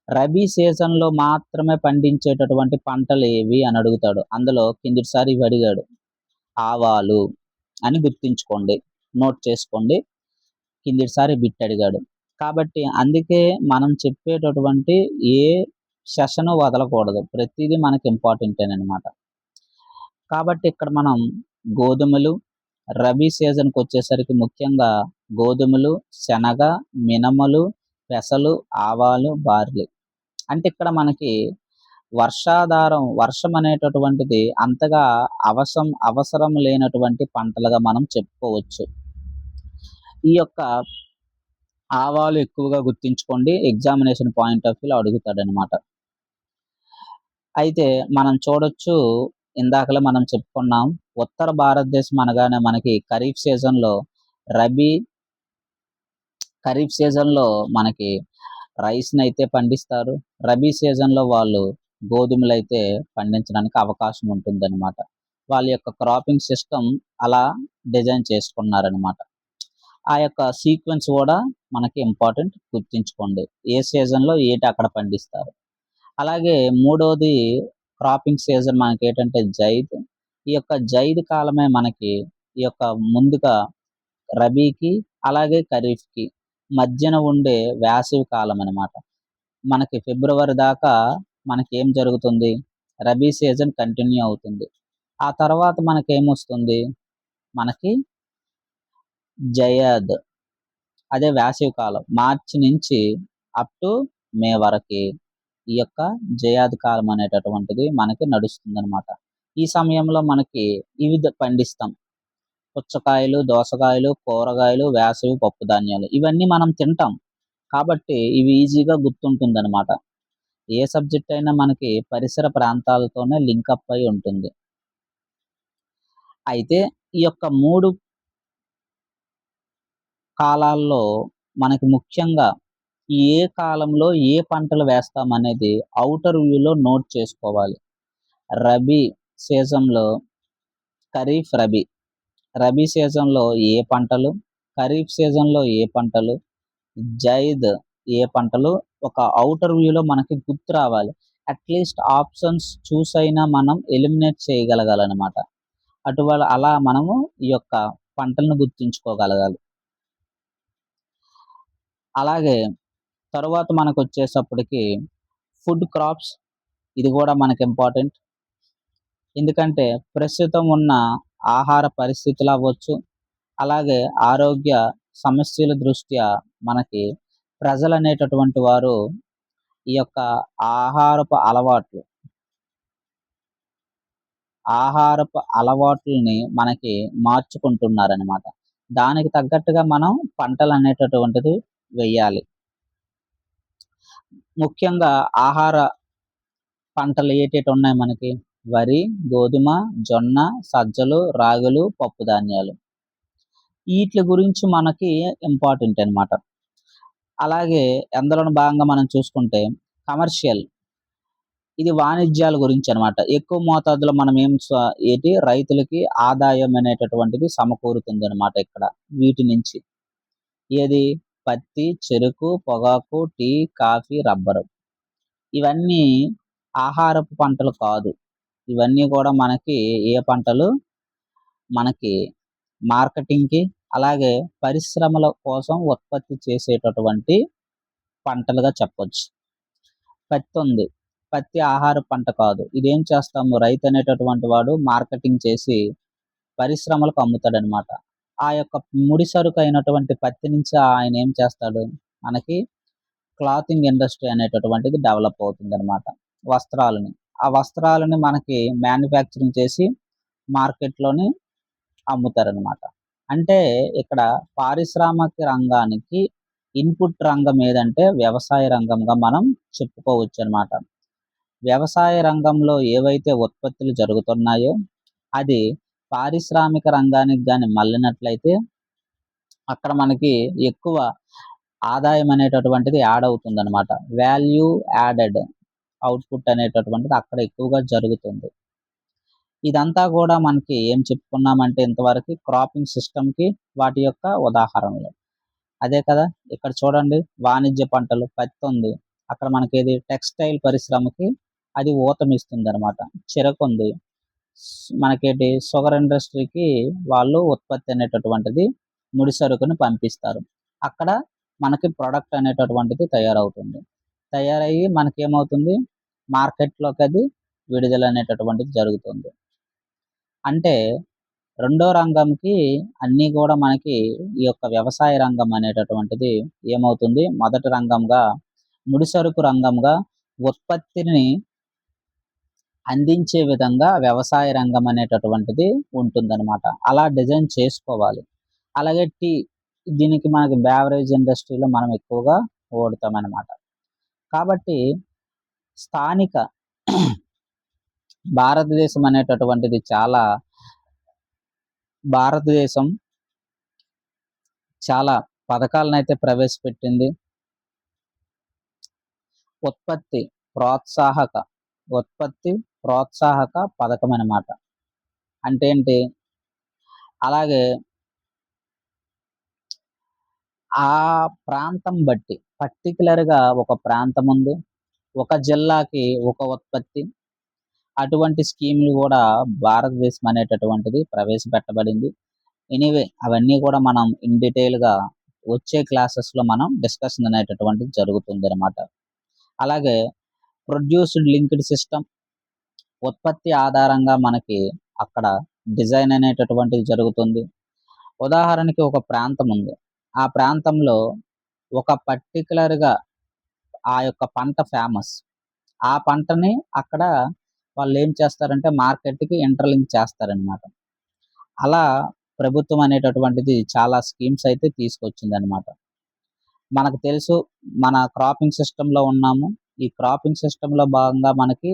[SPEAKER 1] రబీ సీజన్‌లో మాత్రమే పండించేటటువంటి పంటలేవి అని అడుగుతాడు. అందులో కిందటిసారి ఇవి అడిగాడు. ఆవాలు అని గుర్తుంచుకోండి. నోట్ చేసుకోండి. కిందటిసారి బిట్ అడిగాడు. కాబట్టి అందుకే మనం చెప్పేటటువంటి ఏ సెషను వదలకూడదు. ప్రతీదీ మనకి ఇంపార్టెంటేననమాట. కాబట్టి ఇక్కడ మనం గోధుమలు, రబీ సీజన్‌కొచ్చేసరికి ముఖ్యంగా గోధుమలు, శనగ, మినుములు, పెసలు, ఆవాలు, బార్లీ. అంటే ఇక్కడ మనకి వర్షం అనేటటువంటిది అంతగా అవసరం లేనటువంటి పంటలుగా మనం చెప్పుకోవచ్చు. ఈ యొక్క ఆవాలు ఎక్కువగా గుర్తుంచుకోండి. ఎగ్జామినేషన్ పాయింట్ ఆఫ్ వ్యూలో అడుగుతాడనమాట. అయితే మనం చూడొచ్చు ఇందాకలే మనం చెప్పుకున్నాం. ఉత్తర భారతదేశం అనగానే మనకి రబీ ఖరీఫ్ సీజన్‌లో మనకి రైస్‌నైతే పండిస్తారు. రబీ సీజన్‌లో వాళ్ళు గోధుమలైతే పండించడానికి అవకాశం ఉంటుందనమాట. వాళ్ళ యొక్క క్రాపింగ్ సిస్టమ్ అలా డిజైన్ చేసుకున్నారనమాట. ఆ యొక్క సీక్వెన్స్ గూడా మనకి ఇంపార్టెంట్ గుర్తుంచుకోండి. ఏ సీజన్‌లో ఏటి అక్కడ పండిస్తారు. అలాగే మూడోది క్రాపింగ్ సీజన్ మనకేంటంటే జైద్. ఈ యొక్క జైద్ కాలమే మనకి ఈ యొక్క ముందుగా రబీకి, అలాగే ఖరీఫ్‌కి మధ్యన ఉండే వేసవి కాలం అనమాట. మనకి ఫిబ్రవరి దాకా మనకేం జరుగుతుంది? రబీ సీజన్ కంటిన్యూ అవుతుంది. ఆ తర్వాత మనకేమొస్తుంది? మనకి జయాద్ అదే వేసవి కాలం. మార్చి నుంచి అప్ టు మే వరకి ఈ యొక్క జయాద్ కాలం అనేటటువంటిది మనకి నడుస్తుందనమాట. ఈ సమయంలో మనకి ఇవి పండిస్తాం. పుచ్చకాయలు, దోసకాయలు, కూరగాయలు, వేసవి పప్పుధాన్యాలు ఇవన్నీ మనం తింటాం. కాబట్టి ఇవి ఈజీగా గుర్తుంటుందనమాట. ఏ సబ్జెక్ట్ అయినా మనకి పరిసర ప్రాంతాలతోనే లింకప్ అయి ఉంటుంది. అయితే ఈ యొక్క 3 కాలాల్లో మనకి ముఖ్యంగా ఏ కాలంలో ఏ పంటలు వేస్తామనేది ఔటర్ వ్యూలో నోట్ చేసుకోవాలి. రబీ సీజన్‌లో ఖరీఫ్, రబీ. రబీ సీజన్‌లో ఏ పంటలు, ఖరీఫ్ సీజన్‌లో ఏ పంటలు, జైద్ ఏ పంటలు ఒక ఔటర్ వ్యూలో మనకి గుర్తు రావాలి. అట్‌లీస్ట్ ఆప్షన్స్ చూసైనా మనం ఎలిమినేట్ చేయగలగాలనమాట. అలా మనము ఈ యొక్క పంటలను గుర్తుంచుకోగలగాలి. అలాగే తరువాత మనకొచ్చేసప్పటికి ఫుడ్ క్రాప్స్ ఇది గూడా మనకి ఇంపార్టెంట్. ఎందుకంటే ప్రస్తుతం ఉన్న ఆహార పరిస్థితులవ్వచ్చు, అలాగే ఆరోగ్య సమస్యల దృష్ట్యా మనకి ప్రజలనేటటువంటి వారు ఈ యొక్క ఆహారపు అలవాట్లు అలవాట్లని మనకి మార్చుకుంటున్నారనమాట. దానికి తగ్గట్టుగా మనం పంటలనేటటువంటిది వెయ్యాలి. ముఖ్యంగా ఆహార పంటలు ఏటేటున్నాయి మనకి? వరి, గోధుమ, జొన్న, సజ్జలు, రాగులు, పప్పుధాన్యాలు. ఈట్లి గురించి మనకి ఇంపార్టెంట్ అనమాట. అలాగే అందులోను భాగంగా మనం చూసుకుంటే కమర్షియల్ ఇది వాణిజ్యాల గురించనమాట. ఎక్కువ మోతాదులో మనం రైతులకి ఆదాయం అనేటటువంటిది సమకూరుతుందనమాట ఇక్కడ వీటి నుంచి. ఏది? పత్తి, చెరుకు, పొగాకు, టీ, కాఫీ, రబ్బరు. ఇవన్నీ ఆహారపు పంటలు కాదు. ఇవన్నీ కూడా మనకి ఏ పంటలు? మనకి మార్కెటింగ్‌కి, అలాగే పరిశ్రమల కోసం ఉత్పత్తి చేసేటటువంటి పంటలుగా చెప్పొచ్చు. పత్తుంది. పత్తి ఆహార పంట కాదు. ఇదేం చేస్తాము, రైతనేటటువంటి వాడు మార్కెటింగ్ చేసి పరిశ్రమలకు అమ్ముతాడనమాట. ఆ యొక్క ముడి సరుకయినటువంటి పత్తి నుంచి ఆయనేం చేస్తాడు, మనకి క్లాతింగ్ ఇండస్ట్రీ అనేటటువంటిది డెవలప్ అవుతుందనమాట. వస్త్రాలని. ఆ వస్త్రాలని మనకి మ్యానుఫ్యాక్చరింగ్ చేసి మార్కెట్‌లోని అమ్ముతారనమాట. అంటే ఇక్కడ పారిశ్రామిక రంగానికి ఇన్‌పుట్ రంగం ఏదంటే వ్యవసాయ రంగంగా మనం చెప్పుకోవచ్చనమాట. వ్యవసాయ రంగంలో ఏవైతే ఉత్పత్తులు జరుగుతున్నాయో, అది పారిశ్రామిక రంగానికి గాని మళ్ళినట్లయితే, అక్కడ మనకి ఎక్కువ ఆదాయం అనేటటువంటిది యాడ్ అవుతుందనమాట. వాల్యూ యాడెడ్ అవుట్‌పుట్ అనేటటువంటిది అక్కడ ఎక్కువగా జరుగుతుంది. ఇదంతా గూడా మనకి ఏం చెప్పుకున్నామంటే ఇంతవరకి క్రాపింగ్ సిస్టమ్‌కి వాటి యొక్క ఉదాహరణలు. అదే కదా! ఇక్కడ చూడండి, వాణిజ్య పంటలు పత్తుంది. అక్కడ మనకేది టెక్స్‌టైల్ పరిశ్రమకి అది ఊతమిస్తుందనమాట. చెరకుంది. మనకేంటి షుగర్ ఇండస్ట్రీకి వాళ్ళు ఉత్పత్తి అనేటటువంటిది ముడి సరుకుని పంపిస్తారు. అక్కడ మనకి ప్రొడక్ట్ అనేటటువంటిది తయారవుతుంది. తయారయ్యి మనకేమవుతుంది, మార్కెట్‌లోకి అది విడుదల అనేటటువంటిది జరుగుతుంది. అంటే రెండో రంగంకి అన్నీ గూడా మనకి ఈ యొక్క వ్యవసాయ రంగం అనేటటువంటిది ఏమవుతుంది, మొదటి రంగంగా, ముడిసరుకు రంగంగా ఉత్పత్తిని అందించే విధంగా వ్యవసాయ రంగం అనేటటువంటిది ఉంటుందనమాట. అలా డిజైన్ చేసుకోవాలి. అలాగే దీనికి మనకి బెవరేజ్ ఇండస్ట్రీలో మనం ఎక్కువగా వాడుతామనమాట. కాబట్టి స్థానిక భారతదేశం అనేటటువంటిది భారతదేశం చాలా పథకాలనైతే ప్రవేశపెట్టింది. ఉత్పత్తి ప్రోత్సాహక ఉత్పత్తి ప్రోత్సాహక పథకమనమాట. అంటే ఏంటి? అలాగే ఆ ప్రాంతం బట్టి పర్టిక్యులర్‌గా ఒక ప్రాంతం ఉంది. ఒక జిల్లాకి ఒక ఉత్పత్తి. అటువంటి స్కీమ్‌లు గూడా భారతదేశం అనేటటువంటిది ప్రవేశపెట్టబడింది. ఎనీవే అవన్నీ కూడా మనం ఇన్ డీటెయిల్‌గా వచ్చే క్లాసెస్‌లో మనం డిస్కషన్ అనేటటువంటిది జరుగుతుందనమాట. అలాగే ప్రొడ్యూస్డ్ లింక్డ్ సిస్టమ్, ఉత్పత్తి ఆధారంగా మనకి అక్కడ డిజైన్ అనేటటువంటిది జరుగుతుంది. ఉదాహరణకి ఒక ప్రాంతం ఉంది. ఆ ప్రాంతంలో ఒక పర్టిక్యులర్‌గా ఆ యొక్క పంట ఫేమస్. ఆ పంటని అక్కడ వాళ్ళేం చేస్తారంటే మార్కెట్‌కి ఇంటర్‌లింక్ చేస్తారనమాట. అలా ప్రభుత్వం అనేటటువంటిది చాలా స్కీమ్స్ అయితే తీసుకొచ్చిందనమాట. మనకు తెలుసు, మన క్రాపింగ్ సిస్టమ్‌లో ఉన్నాము. ఈ క్రాపింగ్ సిస్టమ్‌లో భాగంగా మనకి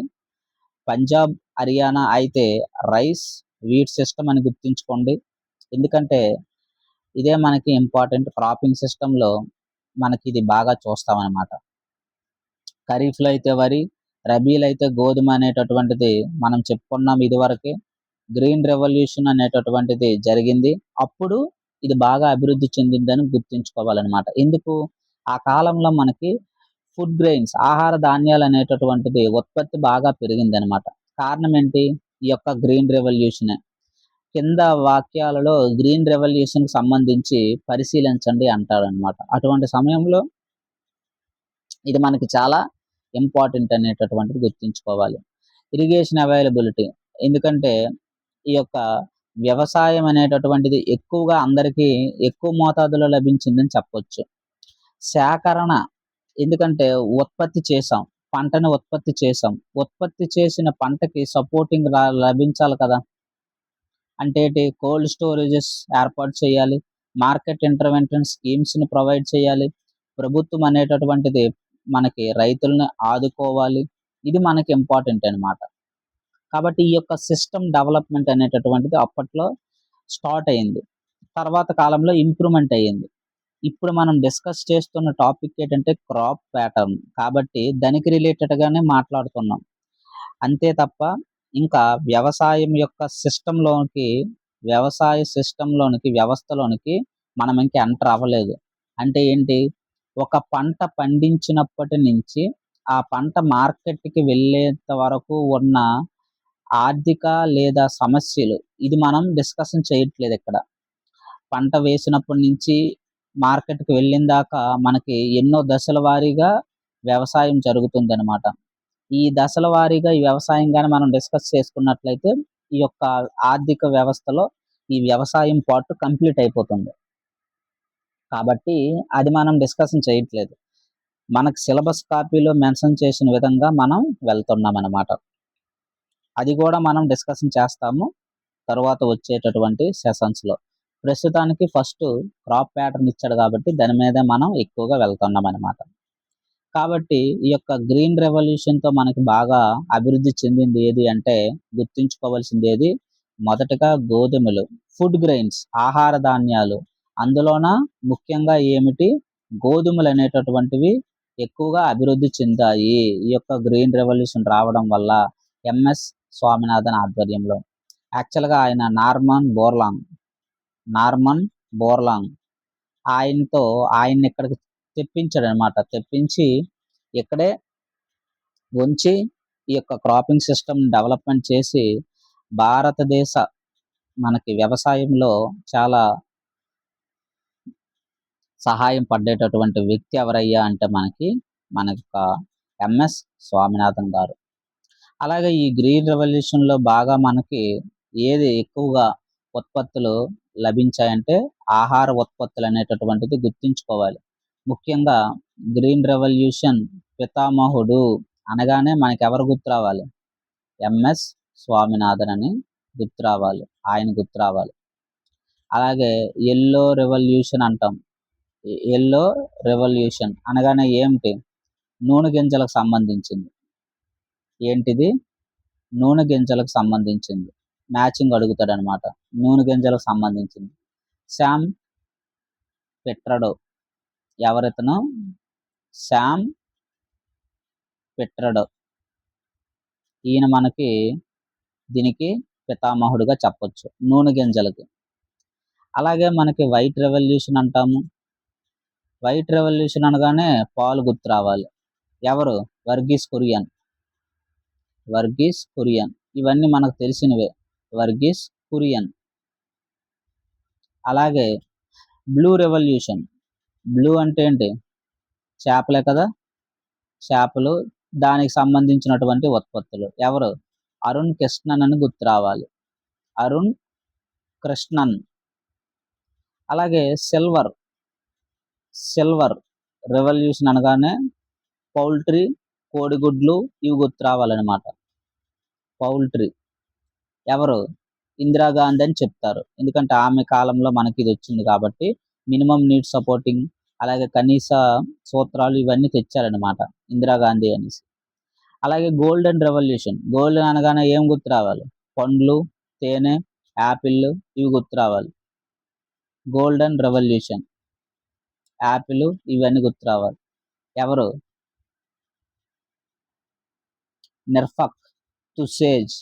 [SPEAKER 1] పంజాబ్, హర్యానా అయితే రైస్, వీట్ సిస్టమ్ అని గుర్తుంచుకోండి. ఎందుకంటే ఇదే మనకి ఇంపార్టెంట్. క్రాపింగ్ సిస్టమ్‌లో మనకిది బాగా చూస్తామనమాట. ఖరీఫ్‌లో అయితే వరి, రబీలో అయితే గోధుమ అనేటటువంటిది మనం చెప్పుకున్నాం ఇదివరకే. గ్రీన్ రెవల్యూషన్ అనేటటువంటిది జరిగింది. అప్పుడు ఇది బాగా అభివృద్ధి చెందిందని గుర్తుంచుకోవాలనమాట. ఎందుకు? ఆ కాలంలో మనకి ఫుడ్ గ్రెయిన్స్, ఆహార ధాన్యాలనేటటువంటిది ఉత్పత్తి బాగా పెరిగిందనమాట. కారణం ఏంటి? ఈ యొక్క గ్రీన్ రెవల్యూషనే. కింద వాక్యాలలో గ్రీన్ రెవల్యూషన్‌కి సంబంధించి పరిశీలించండి అంటారనమాట. అటువంటి సమయంలో ఇది మనకి చాలా ఇంపార్టెంట్ అనేటటువంటిది గుర్తుంచుకోవాలి. Irrigation availability. ఎందుకంటే ఈ యొక్క వ్యవసాయం అనేటటువంటిది ఎక్కువగా అందరికీ ఎక్కువ మోతాదులో లభించిందని చెప్పొచ్చు. సేకరణ, ఎందుకంటే ఉత్పత్తి చేశాం. పంటను ఉత్పత్తి చేశాం. ఉత్పత్తి చేసిన పంటకి సపోర్టింగ్ లభించాలి కదా! అంటే ఏంటి? కోల్డ్ స్టోరేజెస్ ఏర్పాటు చేయాలి. మార్కెట్ ఇంటర్వెన్షన్ స్కీమ్స్‌ని ప్రొవైడ్ చేయాలి. ప్రభుత్వం అనేటటువంటిది మనకి రైతుల్ని ఆదుకోవాలి. ఇది మనకి ఇంపార్టెంట్ అనమాట. కాబట్టి ఈ యొక్క సిస్టమ్ డెవలప్‌మెంట్ అనేటటువంటిది అప్పట్లో స్టార్ట్ అయింది. తర్వాత కాలంలో ఇంప్రూవ్‌మెంట్ అయ్యింది. ఇప్పుడు మనం డిస్కస్ చేస్తున్న టాపిక్ ఏంటంటే క్రాప్ ప్యాటర్న్. కాబట్టి దానికి రిలేటెడ్‌గానే మాట్లాడుతున్నాం. అంతే తప్ప ఇంకా వ్యవసాయం యొక్క వ్యవస్థలోనికి మనం ఇంకా ఎంటర్ అవ్వలేదు. అంటే ఏంటి? ఒక పంట పండించినప్పటి నుంచి ఆ పంట మార్కెట్‌కి వెళ్ళేంత వరకు ఉన్న ఆర్థిక లేదా సమస్యలు ఇది మనం డిస్కషన్ చేయట్లేదు ఇక్కడ. పంట వేసినప్పటి నుంచి మార్కెట్‌కి వెళ్ళిన దాకా మనకి ఎన్నో దశల వారీగా వ్యవసాయం జరుగుతుందనమాట. ఈ దశల వారీగా ఈ వ్యవసాయం గాని మనం డిస్కస్ చేసుకున్నట్లయితే, ఈ యొక్క ఆర్థిక వ్యవస్థలో ఈ వ్యవసాయం పార్ట్ కంప్లీట్ అయిపోతుంది. కాబట్టి అది మనం డిస్కషన్ చేయట్లేదు. మనకు సిలబస్ కాపీలో మెన్షన్ చేసిన విధంగా మనం వెళ్తున్నామనమాట. అది గూడా మనం డిస్కషన్ చేస్తాము తరువాత వచ్చేటటువంటి సెషన్స్‌లో. ప్రస్తుతానికి ఫస్టు క్రాప్ ప్యాటర్న్ ఇచ్చాడు కాబట్టి దాని మీదే మనం ఎక్కువగా వెళ్తున్నామనమాట. కాబట్టి ఈ యొక్క గ్రీన్ రెవల్యూషన్‌తో మనకి బాగా అభివృద్ధి చెందింది ఏది అంటే గుర్తుంచుకోవాల్సింది ఏది? మొదటగా గోధుమలు, ఫుడ్ గ్రెయిన్స్ ఆహార ధాన్యాలు. అందులోన ముఖ్యంగా ఏమిటి? గోధుమలనేటటువంటివి ఎక్కువగా అభివృద్ధి చెందాయి. ఈ యొక్క గ్రీన్ రెవల్యూషన్ రావడం వల్ల ఎంఎస్ స్వామినాథన్ ఆధ్వర్యంలో. యాక్చువల్‌గా ఆయన నార్మన్ బోర్లాంగ్ ఆయన్ని ఇక్కడికి తెప్పించాడనమాట. తెప్పించి ఇక్కడే ఉంచి ఈ యొక్క క్రాపింగ్ సిస్టమ్ డెవలప్‌మెంట్ చేసి భారతదేశ మనకి వ్యవసాయంలో చాలా సహాయం పడేటటువంటి వ్యక్తి ఎవరయ్యా అంటే మన యొక్క ఎంఎస్ స్వామినాథన్ గారు. అలాగే ఈ గ్రీన్ రెవల్యూషన్‌లో బాగా మనకి ఏది ఎక్కువగా ఉత్పత్తులు లభించాయంటే ఆహార ఉత్పత్తులు అనేటటువంటిది గుర్తుంచుకోవాలి. ముఖ్యంగా గ్రీన్ రెవల్యూషన్ పితామహుడు అనగానే మనకెవరు గుర్తు రావాలి? ఎంఎస్ స్వామినాథన్ అని గుర్తు రావాలి. ఆయన గుర్తు రావాలి. అలాగే యెల్లో రెవల్యూషన్ అంటాం. యెల్లో రెవల్యూషన్ అనగానే ఏమిటి? నూనె గింజలకు సంబంధించింది. ఏంటిది? నూనె గింజలకు సంబంధించింది. మ్యాచింగ్ అడుగుతాడనమాట. నూనె గింజలకు సంబంధించింది. శామ్ పిట్రడో ఎవరితను? శామ్ పిట్రడో. ఈయన మనకి దీనికి పితామహుడుగా చెప్పొచ్చు నూనె గింజలకి. అలాగే మనకి వైట్ రెవల్యూషన్ అంటాము. వైట్ రెవల్యూషన్ అనగానే పాలు గుర్తు రావాలి. ఎవరు? వర్గీస్ కురియన్. ఇవన్నీ మనకు తెలిసినవే. వర్గీస్ కురియన్. అలాగే బ్లూ రెవల్యూషన్. బ్లూ అంటే ఏంటి? చేపలే కదా! చేపలు దానికి సంబంధించినటువంటి ఉత్పత్తులు. ఎవరు? అరుణ్ కృష్ణన్ అని గుర్తు రావాలి. అరుణ్ కృష్ణన్. అలాగే సిల్వర్ రెవల్యూషన్ అనగానే పౌల్ట్రీ, కోడిగుడ్లు ఇవి గుర్తు రావాలనమాట. పౌల్ట్రీ ఎవరు? ఇందిరాగాంధీ అని చెప్తారు. ఎందుకంటే ఆమె కాలంలో మనకి ఇది వచ్చింది కాబట్టి మినిమమ్ నీడ్ సపోర్టింగ్ అలాగే కనీస సూత్రాలు ఇవన్నీ తెచ్చారనమాట ఇందిరాగాంధీ అనేసి. అలాగే గోల్డెన్ రెవల్యూషన్. గోల్డ్ అనగానే ఏం గుర్తు రావాలి? పండ్లు, తేనె, యాపిల్ ఇవి గుర్తు రావాలి. Golden revolution. యాపిల్ ఇవన్నీ గుర్తు రావాలి. ఎవరు? నిర్ఫక్ తుసేజ్.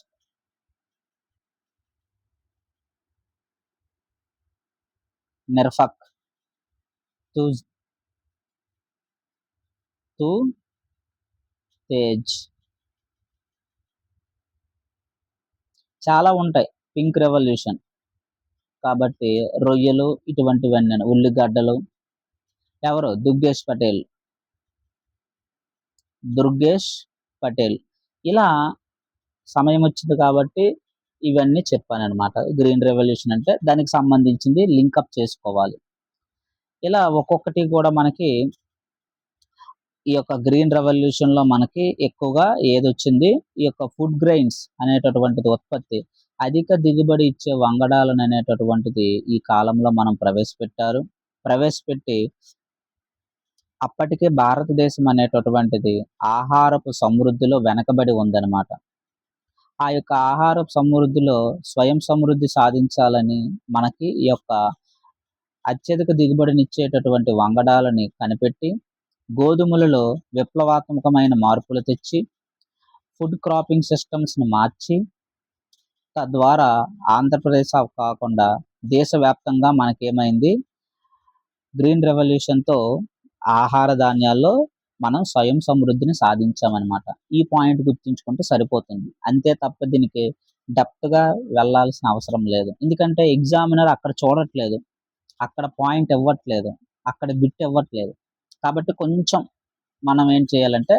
[SPEAKER 1] నిర్ఫక్ తేజ్. చాలా ఉంటాయి. పింక్ రెవల్యూషన్ కాబట్టి రొయ్యలు ఇటువంటివన్నీ ఉల్లిగడ్డలు. ఎవరు? దుర్గేష్ పటేల్. ఇలా సమయం వచ్చింది కాబట్టి ఇవన్నీ చెప్పాననమాట. గ్రీన్ రెవల్యూషన్ అంటే దానికి సంబంధించింది లింకప్ చేసుకోవాలి. ఇలా ఒక్కొక్కటి కూడా మనకి ఈ యొక్క గ్రీన్ రెవల్యూషన్‌లో మనకి ఎక్కువగా ఏదొచ్చింది? ఈ యొక్క ఫుడ్ గ్రెయిన్స్ అనేటటువంటిది ఉత్పత్తి. అధిక దిగుబడి ఇచ్చే వంగడాలననేటటువంటిది ఈ కాలంలో మనం ప్రవేశపెట్టి అప్పటికే భారతదేశం అనేటటువంటిది ఆహారపు సమృద్ధిలో వెనకబడి ఉందనమాట. ఆ యొక్క ఆహారపు సమృద్ధిలో స్వయం సమృద్ధి సాధించాలని మనకి ఈ యొక్క అత్యధిక దిగుబడినిచ్చేటటువంటి వంగడాలని కనిపెట్టి గోధుమలలో విప్లవాత్మకమైన మార్పులు తెచ్చి ఫుడ్ క్రాపింగ్ సిస్టమ్స్‌ని మార్చి తద్వారా ఆంధ్రప్రదేశ్ కాకుండా దేశవ్యాప్తంగా మనకేమైంది? గ్రీన్ రెవల్యూషన్‌తో ఆహార ధాన్యాల్లో మనం స్వయం సమృద్ధిని సాధించామనమాట. ఈ పాయింట్ గుర్తుంచుకుంటే సరిపోతుంది. అంతే తప్ప దీనికి డెప్త్‌గా వెళ్ళాల్సిన అవసరం లేదు. ఎందుకంటే ఎగ్జామినర్ అక్కడ చూడట్లేదు. అక్కడ పాయింట్ ఇవ్వట్లేదు. అక్కడ బిట్ ఇవ్వట్లేదు. కాబట్టి కొంచెం మనం ఏం చేయాలంటే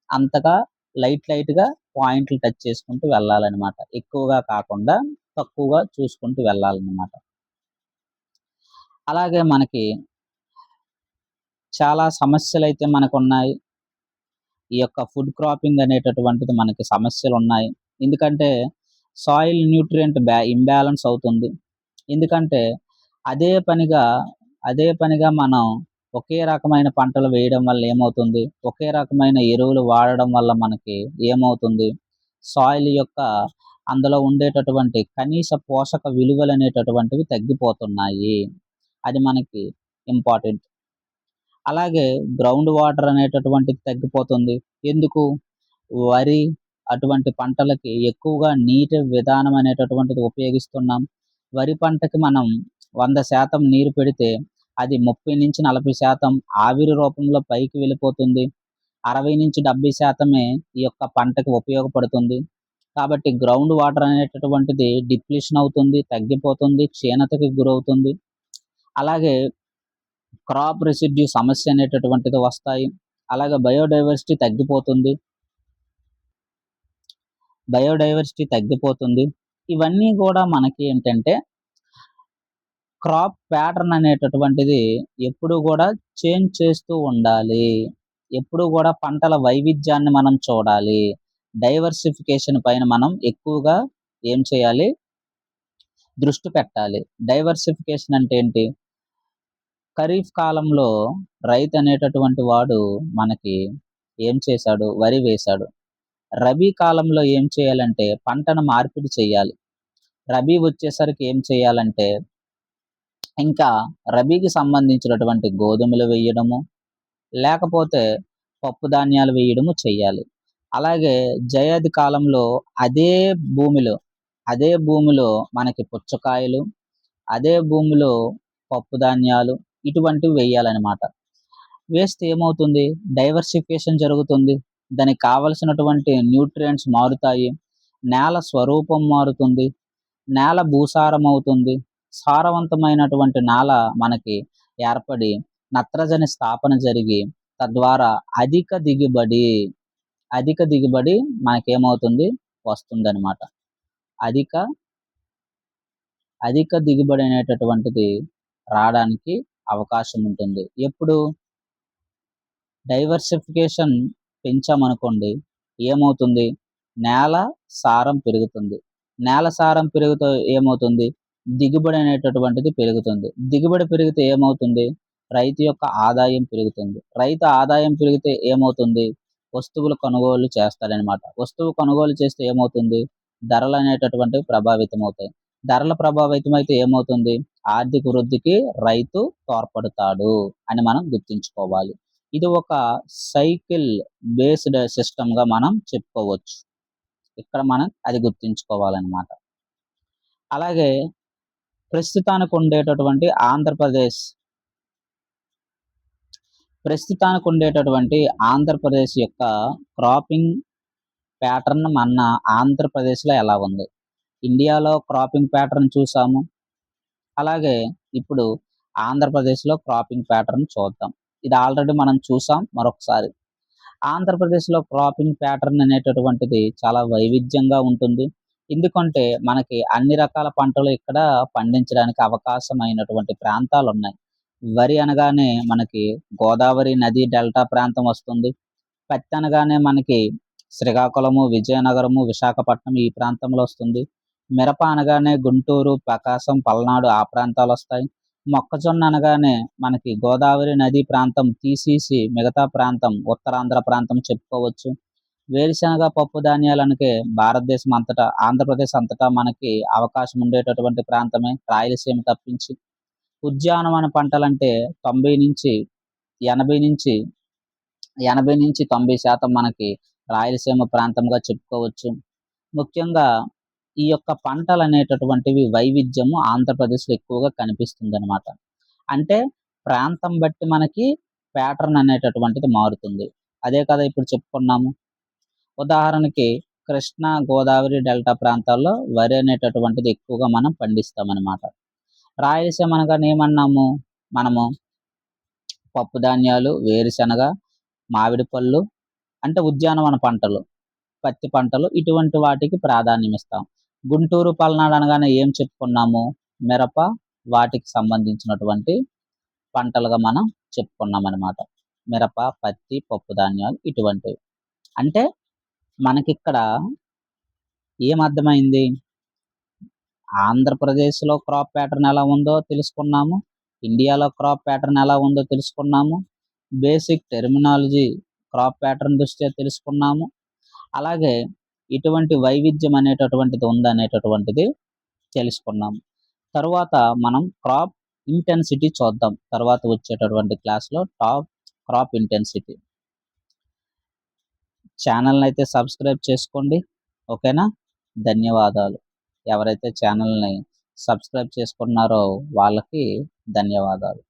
[SPEAKER 1] అంతగా లైట్‌గా పాయింట్లు టచ్ చేసుకుంటూ వెళ్ళాలనమాట. ఎక్కువగా కాకుండా తక్కువగా చూసుకుంటూ వెళ్ళాలనమాట. అలాగే మనకి చాలా సమస్యలైతే మనకున్నాయి. ఈ యొక్క ఫుడ్ క్రాపింగ్ అనేటటువంటిది మనకి సమస్యలున్నాయి. ఎందుకంటే సాయిల్ న్యూట్రియంట్ ఇంబాలెన్స్ అవుతుంది. ఎందుకంటే అదే పనిగా, అదే పనిగా మనం ఒకే రకమైన పంటలు వేయడం వల్ల ఏమవుతుంది? ఒకే రకమైన ఎరువులు వాడడం వల్ల మనకి ఏమవుతుంది? సాయిల్ యొక్క అందులో ఉండేటటువంటి కనీస పోషక విలువలనేటటువంటివి తగ్గిపోతున్నాయి. అది మనకి ఇంపార్టెంట్. అలాగే గ్రౌండ్ వాటర్ అనేటటువంటిది తగ్గిపోతుంది. ఎందుకు? వరి అటువంటి పంటలకి ఎక్కువగా నీటి విధానం అనేటటువంటిది ఉపయోగిస్తున్నాం. వరి పంటకి మనం 100% నీరు పెడితే అది 30-40% ఆవిరి రూపంలో పైకి వెళ్ళిపోతుంది. 60-70% ఈ యొక్క పంటకి ఉపయోగపడుతుంది. కాబట్టి గ్రౌండ్ వాటర్ అనేటటువంటిది డిప్లీషన్ అవుతుంది, తగ్గిపోతుంది, క్షీణతకి గురవుతుంది. అలాగే క్రాప్ రెసిడ్యూ సమస్య అనేటటువంటిది వస్తాయి. అలాగే బయోడైవర్సిటీ తగ్గిపోతుంది. ఇవన్నీ గూడా మనకి ఏంటంటే క్రాప్ ప్యాటర్న్ అనేటటువంటిది ఎప్పుడూ గూడా చేంజ్ చేస్తూ ఉండాలి. ఎప్పుడూ గూడా పంటల వైవిధ్యాన్ని మనం చూడాలి. డైవర్సిఫికేషన్ పైన మనం ఎక్కువగా ఏం చేయాలి? దృష్టి పెట్టాలి. డైవర్సిఫికేషన్ అంటే ఏంటి? ఖరీఫ్ కాలంలో రైతనేటటువంటి వాడు మనకి ఏం చేశాడు? వరి వేశాడు. రబీ కాలంలో ఏం చేయాలంటే పంటను మార్పిడి చేయాలి. రబీ వచ్చేసరికి ఏం చేయాలంటే ఇంకా రబీకి సంబంధించినటువంటి గోధుమలు వేయడము, లేకపోతే పప్పు ధాన్యాలు వేయడము చెయ్యాలి. అలాగే జయాది కాలంలో అదే భూమిలో, అదే భూమిలో మనకి పుచ్చకాయలు, అదే భూమిలో పప్పు ధాన్యాలు ఇటువంటివి వేయాలనమాట. వేస్తే ఏమవుతుంది? డైవర్సిఫికేషన్ జరుగుతుంది. దానికి కావలసినటువంటి న్యూట్రియంట్స్ మారుతాయి. నేల స్వరూపం మారుతుంది. నేల భూసారమవుతుంది. సారవంతమైనటువంటి నేల మనకి ఏర్పడి నత్రజని స్థాపన జరిగి తద్వారా అధిక దిగుబడి మనకేమవుతుంది? వస్తుందనమాట. అధిక అధిక దిగుబడి అనేటటువంటిది రాడానికి అవకాశం ఉంటుంది. ఎప్పుడు? డైవర్సిఫికేషన్ పెంచామనుకోండి ఏమవుతుంది? నేల సారం పెరుగుతుంది. నేల సారం పెరుగుతే ఏమవుతుంది? దిగుబడి అనేటటువంటిది పెరుగుతుంది. దిగుబడి పెరిగితే ఏమవుతుంది? రైతు యొక్క ఆదాయం పెరుగుతుంది. రైతు ఆదాయం పెరిగితే ఏమవుతుంది? వస్తువులు కొనుగోలు చేస్తాడనమాట. వస్తువు కొనుగోలు చేస్తే ఏమవుతుంది? ధరలనేటటువంటివి ప్రభావితమవుతాయి. ధరలు ప్రభావితమైతే ఏమవుతుంది? ఆర్థిక వృద్ధికి రైతు తోడ్పడతాడు అని మనం గుర్తుంచుకోవాలి. ఇది ఒక సైకిల్ బేస్డ్ సిస్టమ్‌గా మనం చెప్పుకోవచ్చు. ఇక్కడ మనం అది గుర్తుంచుకోవాలనమాట. అలాగే ప్రస్తుతానికి ఉండేటటువంటి ఆంధ్రప్రదేశ్ యొక్క క్రాపింగ్ ప్యాటర్న్ మన ఆంధ్రప్రదేశ్‌లో ఎలా ఉంది? ఇండియాలో క్రాపింగ్ ప్యాటర్న్ చూసాము. అలాగే ఇప్పుడు ఆంధ్రప్రదేశ్‌లో క్రాపింగ్ ప్యాటర్న్ చూద్దాం. ఇది ఆల్రెడీ మనం చూసాం మరొకసారి. ఆంధ్రప్రదేశ్‌లో క్రాపింగ్ ప్యాటర్న్ అనేటటువంటిది చాలా వైవిధ్యంగా ఉంటుంది. ఎందుకంటే మనకి అన్ని రకాల పంటలు ఇక్కడ పండించడానికి అవకాశమైనటువంటి ప్రాంతాలున్నాయి. వరి అనగానే మనకి గోదావరి నది డెల్టా ప్రాంతం వస్తుంది. పత్తి అనగానే మనకి శ్రీకాకుళము, విజయనగరము, విశాఖపట్నం ఈ ప్రాంతంలో వస్తుంది. మిరప అనగానే గుంటూరు, ప్రకాశం, పల్నాడు ఆ ప్రాంతాలొస్తాయి. మొక్కజొన్న అనగానే మనకి గోదావరి నది ప్రాంతం తీసేసి మిగతా ప్రాంతం ఉత్తరాంధ్ర ప్రాంతం చెప్పుకోవచ్చు. వేరుశనగ, పప్పు ధాన్యాలనకే భారతదేశం అంతటా, ఆంధ్రప్రదేశ్ అంతటా మనకి అవకాశం ఉండేటటువంటి ప్రాంతమే రాయలసీమ తప్పించి. ఉద్యానవన పంటలంటే 80-90% మనకి రాయలసీమ ప్రాంతంగా చెప్పుకోవచ్చు. ముఖ్యంగా ఈ యొక్క పంటలనేటటువంటివి వైవిధ్యము ఆంధ్రప్రదేశ్‌లో ఎక్కువగా కనిపిస్తుందనమాట. అంటే ప్రాంతం బట్టి మనకి ప్యాటర్న్ అనేటటువంటిది మారుతుంది. అదే కదా ఇప్పుడు చెప్పుకున్నాము. ఉదాహరణకి కృష్ణా, గోదావరి డెల్టా ప్రాంతాల్లో వరి అనేటటువంటిది ఎక్కువగా మనం పండిస్తామనమాట. రాయలసీమ అనగానే ఏమన్నాము మనము? పప్పు ధాన్యాలు, వేరుశనగ, మామిడి పళ్ళు అంటే ఉద్యానవన పంటలు, పత్తి పంటలు ఇటువంటి వాటికి ప్రాధాన్యం ఇస్తాం. గుంటూరు, పల్నాడు అనగానే ఏం చెప్పుకున్నాము? మిరప, వాటికి సంబంధించినటువంటి పంటలుగా మనం చెప్పుకున్నామనమాట. మిరప, పత్తి, పప్పు ధాన్యాలు ఇటువంటివి. అంటే మనకిక్కడ ఏమర్థమైంది? ఆంధ్రప్రదేశ్‌లో క్రాప్ ప్యాటర్న్ ఎలా ఉందో తెలుసుకున్నాము. ఇండియాలో క్రాప్ ప్యాటర్న్ ఎలా ఉందో తెలుసుకున్నాము. బేసిక్ టెర్మినాలజీ క్రాప్ ప్యాటర్న్ దృష్ట్యా తెలుసుకున్నాము. అలాగే ఇటువంటి వైవిధ్యం అనేటటువంటిది ఉందనేటటువంటిది తెలుసుకున్నాము. తరువాత మనం క్రాప్ ఇంటెన్సిటీ చూద్దాం. తర్వాత వచ్చేటటువంటి క్లాస్‌లో క్రాప్ ఇంటెన్సిటీ. ఛానల్‌ని అయితే సబ్స్క్రైబ్ చేసుకోండి. ఓకేనా? ధన్యవాదాలు. ఎవరైతే ఛానల్‌ని సబ్స్క్రైబ్ చేసుకున్నారో వాళ్ళకి ధన్యవాదాలు.